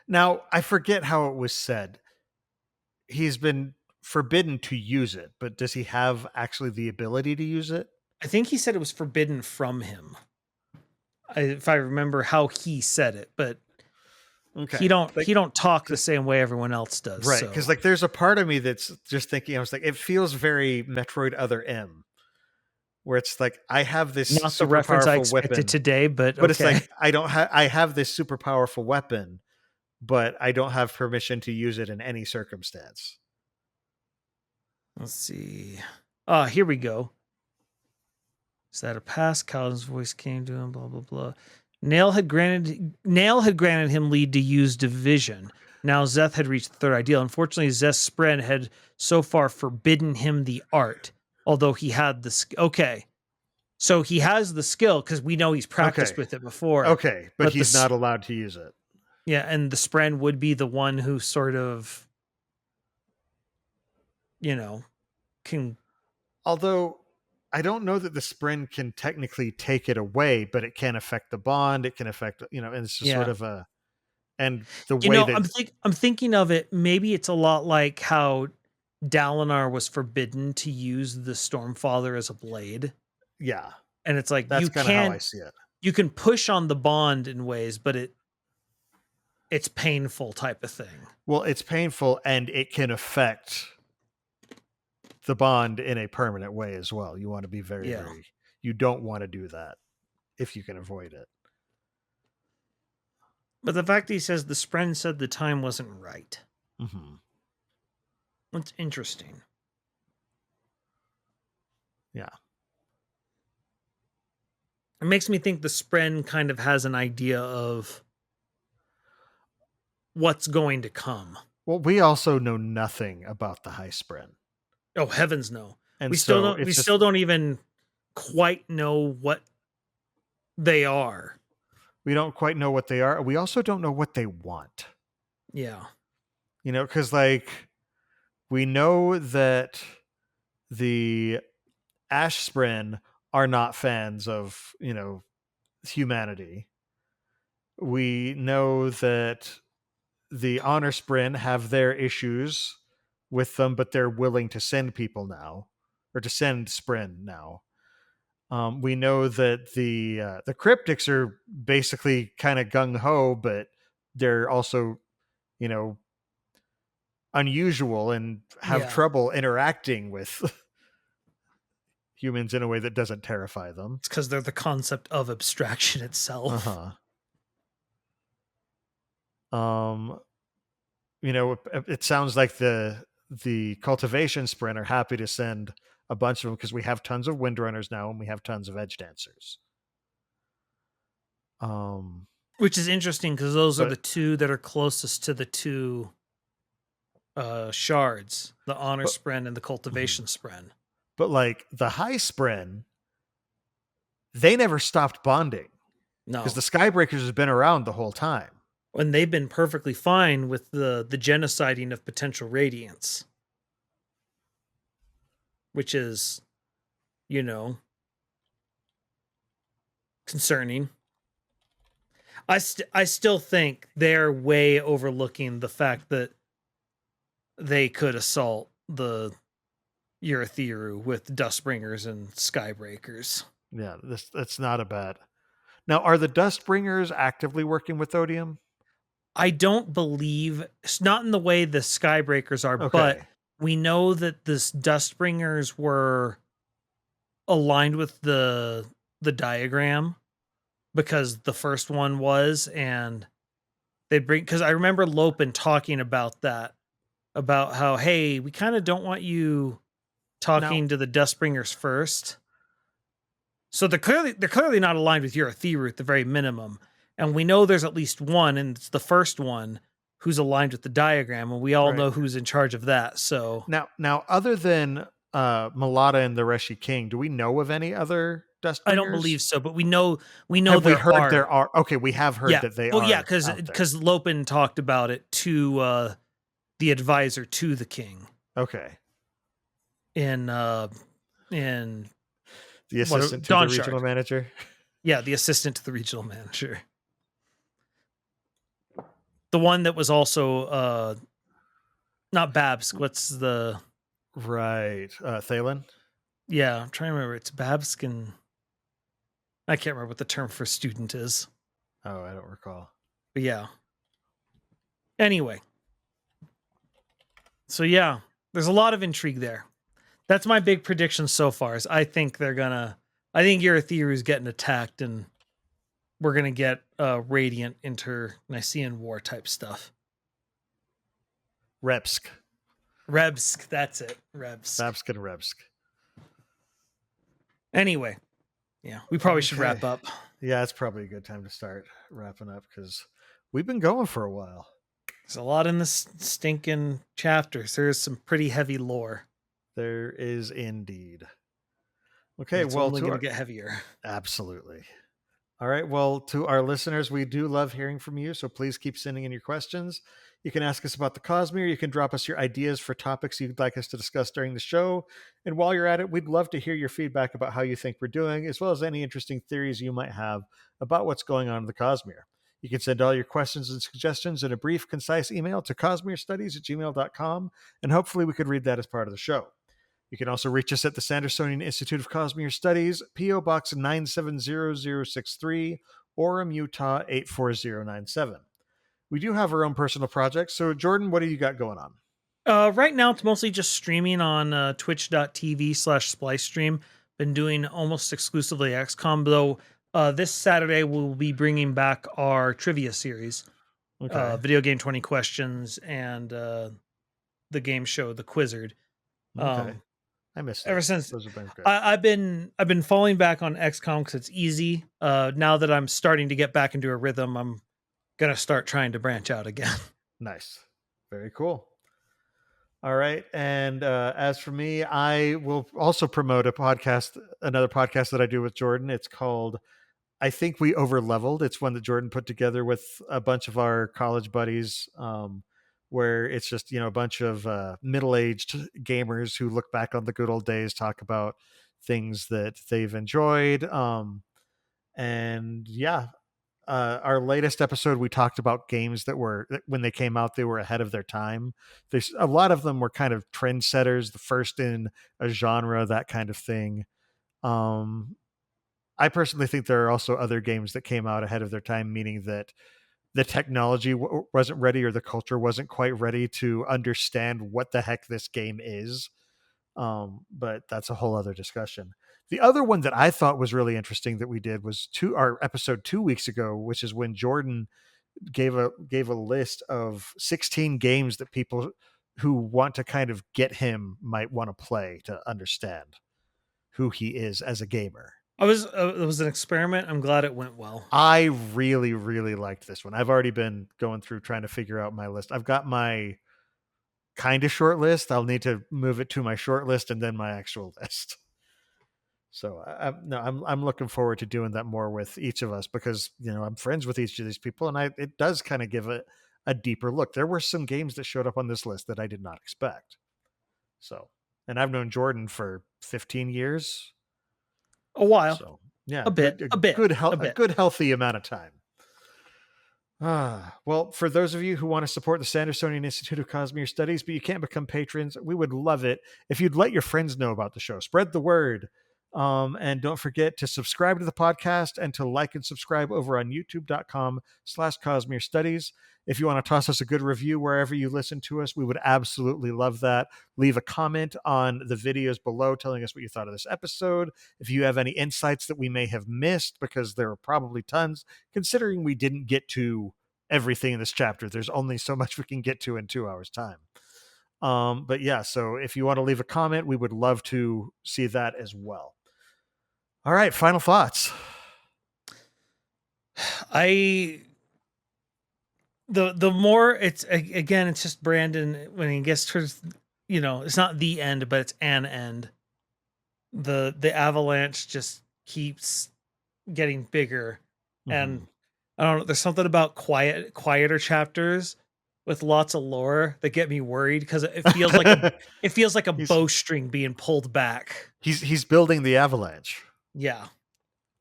Now, I forget how it was said. He's been forbidden to use it, but does he have actually the ability to use it? I think he said it was forbidden from him. If I remember how he said it, but okay. He don't talk the same way everyone else does. Right, because there's a part of me that's just thinking, I was like, it feels very Metroid Other M, where it's like, I have this not the reference I expected weapon, today, but okay. It's like I have this super powerful weapon, but I don't have permission to use it in any circumstance. Let's see. Here we go. Is that a pass? Kaladin's voice came to him, blah, blah, blah. Nail had granted him lead to use division. Now Zeth had reached the third ideal. Unfortunately, Zeth's Spren had so far forbidden him the art, although he had the skill. Okay. So he has the skill because we know he's practiced with it before. Okay, but he's not allowed to use it. Yeah, and the Spren would be the one who sort of, can... Although... I don't know that the Spren can technically take it away, but it can affect the bond. It can affect, and it's just sort of a, and the way that I'm thinking of it. Maybe it's a lot like how Dalinar was forbidden to use the Stormfather as a blade. Yeah. And it's like, that's kind of how I see it. You can push on the bond in ways, but it's painful type of thing. Well, it's painful and it can affect the bond in a permanent way as well. You want to be very, you don't want to do that if you can avoid it. But the fact that he says the Spren said the time wasn't right. Mm-hmm. That's interesting. Yeah. It makes me think the Spren kind of has an idea of what's going to come. Well, we also know nothing about the High Spren. Oh, heavens no. And We still so don't we it's just still don't even quite know what they are. we don't quite know what they are. We also don't know what they want. Yeah. You know, because like we know that the Ash Spren are not fans of, you know, humanity. We know that the Honor Spren have their issues with them, but they're willing to send people now, or to send Spren now. We know that the Cryptics are basically kind of gung ho, but they're also, you know, unusual and have Yeah. trouble interacting with humans in a way that doesn't terrify them. It's because they're the concept of abstraction itself. You know, it sounds like the cultivation sprint are happy to send a bunch of them because we have tons of windrunners now and we have tons of edge dancers. Which is interesting because those are but the two that are closest to the two shards, the honor But- spren and the cultivation spren. but like the high spren, they never stopped bonding No, because the Skybreakers has been around the whole time. and they've been perfectly fine with the genociding of potential radiants, which is, you know, concerning. I still think they're way overlooking the fact that they could assault the Urithiru with Dustbringers and Skybreakers. Yeah, that's not a bad. Now, are the Dustbringers actively working with Odium? I don't believe it's not in the way the Skybreakers are, but Okay. we know that this Dustbringers were aligned with the diagram because the first one was, and they bring, because I remember Lopin talking about that, about how, hey, we kind of don't want you talking to the Dustbringers first. So they're clearly not aligned with Urithiru at the very minimum. And we know there's at least one, and it's the first one who's aligned with the diagram, and we all know who's in charge of that. So now other than Malata and the Reshi King, do we know of any other Dustbringers? I don't believe so, but we know Have we there heard are. there are? Okay, we have heard that they are. Well, yeah, out there. because Lopin talked about it to the advisor to the king. Okay. In the assistant to the regional Shard. manager. Yeah, the assistant to the regional manager. The one that was also not Babsk. What's the right? Thalen. Yeah, I'm trying to remember. It's Babsk, and I can't remember what the term for student is. Oh, I don't recall. But yeah. Anyway. So yeah, there's a lot of intrigue there. That's my big prediction so far. Is I think Urithiru's getting attacked, and we're gonna get Radiant inter-Nicaean War type stuff. Rebsk, that's it. Rebsk. Babsk and Rebsk. Anyway, yeah, we probably should wrap up. Yeah, it's probably a good time to start wrapping up because we've been going for a while. There's a lot in this stinking chapters. There's some pretty heavy lore. There is indeed. Okay, it's well, only going to get heavier. Absolutely. All right. Well, to our listeners, we do love hearing from you, so please keep sending in your questions. You can ask us about the Cosmere. You can drop us your ideas for topics you'd like us to discuss during the show. And while you're at it, we'd love to hear your feedback about how you think we're doing, as well as any interesting theories you might have about what's going on in the Cosmere. You can send all your questions and suggestions in a brief, concise email to cosmerestudies@gmail.com, and hopefully we could read that as part of the show. You can also reach us at the Sandersonian Institute of Cosmere Studies, P.O. Box 970063, Orem, Utah 84097. We do have our own personal projects. So, Jordan, what do you got going on? Right now, it's mostly just streaming on twitch.tv/splicestream. Been doing almost exclusively XCOM, though this Saturday we'll be bringing back our trivia series. Okay. Video Game 20 Questions and the game show, The Quizzard. Okay. I missed ever that. since Those have been good. I've been falling back on XCOM because it's easy. Now that I'm starting to get back into a rhythm, I'm gonna start trying to branch out again. Nice. Very cool. All right. And as for me, I will also promote another podcast that I do with Jordan. It's called I Think We Overleveled. It's one that Jordan put together with a bunch of our college buddies, where it's just, a bunch of middle-aged gamers who look back on the good old days, talk about things that they've enjoyed. And yeah, our latest episode, we talked about games that when they came out, they were ahead of their time. There's a lot of them were kind of trendsetters, the first in a genre, that kind of thing. I personally think there are also other games that came out ahead of their time, meaning that the technology wasn't ready or the culture wasn't quite ready to understand what the heck this game is. But that's a whole other discussion. The other one that I thought was really interesting that we did was our episode 2 weeks ago, which is when Jordan gave a list of 16 games that people who want to kind of get him might want to play to understand who he is as a gamer. It was an experiment. I'm glad it went well. I really, really liked this one. I've already been going through trying to figure out my list. I've got my kind of short list. I'll need to move it to my short list and then my actual list. So I'm looking forward to doing that more with each of us because, I'm friends with each of these people and it does kind of give a deeper look. There were some games that showed up on this list that I did not expect. So, and I've known Jordan for 15 years. A while. So yeah, a bit. A good healthy amount of time. Well, for those of you who want to support the Sandersonian Institute of Cosmere Studies, but you can't become patrons, we would love it if you'd let your friends know about the show. Spread the word. And don't forget to subscribe to the podcast and to like and subscribe over on youtube.com/Cosmere Studies. If you want to toss us a good review wherever you listen to us, we would absolutely love that. Leave a comment on the videos below telling us what you thought of this episode. If you have any insights that we may have missed, because there are probably tons, considering we didn't get to everything in this chapter. There's only so much we can get to in 2 hours' time. But yeah, so if you want to leave a comment, we would love to see that as well. All right, final thoughts. The more it's just Brandon when he gets towards, it's not the end, but it's an end. The avalanche just keeps getting bigger, and I don't know. There's something about quieter chapters with lots of lore that get me worried because it feels like a bowstring being pulled back. He's building the avalanche. Yeah.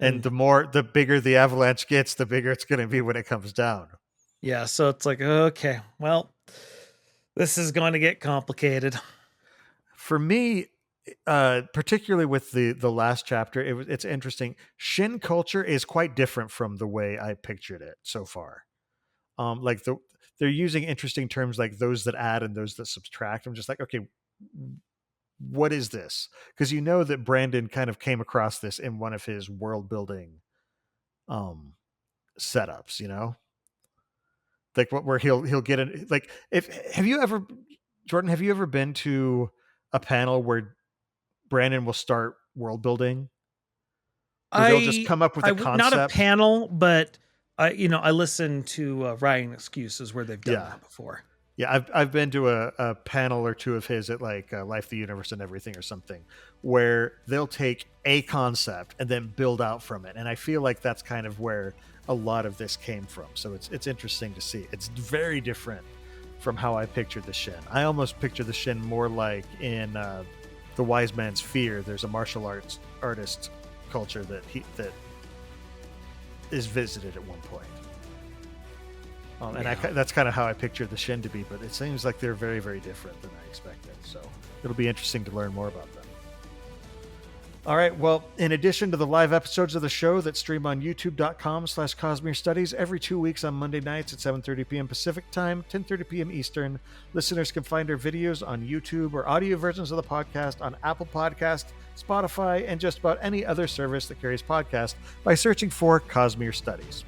And the bigger the avalanche gets, the bigger it's going to be when it comes down. Yeah. So it's like, okay, well, this is going to get complicated. For me, particularly with the last chapter, it's interesting. Shin culture is quite different from the way I pictured it so far. They're using interesting terms like those that add and those that subtract. I'm just like, okay, what is this? Because that Brandon kind of came across this in one of his world building setups, like where he'll get in, like, Jordan, have you ever been to a panel where Brandon will start world building? They'll just come up with a concept. Not a panel, but I listen to writing excuses where they've done that before. Yeah, I've been to a panel or two of his at like Life, the Universe, and Everything or something, where they'll take a concept and then build out from it. And I feel like that's kind of where a lot of this came from. So it's interesting to see. It's very different from how I pictured the Shin. I almost picture the Shin more like in The Wise Man's Fear. There's a martial artist culture that is visited at one point. That's kind of how I pictured the Shin to be, but it seems like they're very, very different than I expected. So it'll be interesting to learn more about them. All right. Well, in addition to the live episodes of the show that stream on youtube.com/Cosmere Studies every 2 weeks on Monday nights at 7:30 p.m. Pacific Time, 10:30 p.m. Eastern, listeners can find our videos on YouTube or audio versions of the podcast on Apple Podcast, Spotify, and just about any other service that carries podcasts by searching for Cosmere Studies.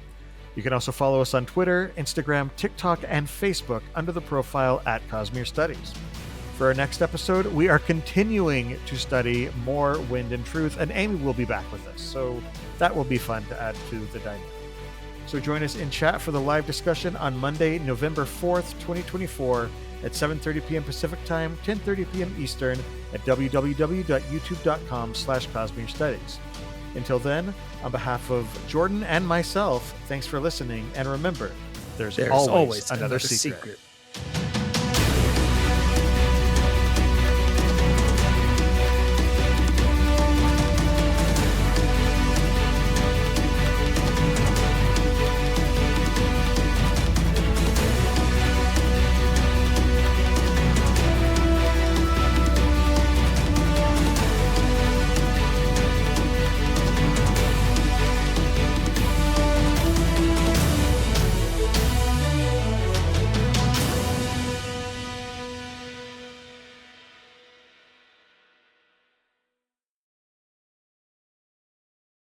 You can also follow us on Twitter, Instagram, TikTok, and Facebook under the profile at Cosmere Studies. For our next episode, we are continuing to study more Wind and Truth, and Amy will be back with us, so that will be fun to add to the dynamic. So join us in chat for the live discussion on Monday, November 4th, 2024, at 7:30 p.m. Pacific Time, 10:30 p.m. Eastern at www.youtube.com/Cosmere Studies. Until then, on behalf of Jordan and myself, thanks for listening, and remember, there's always another secret.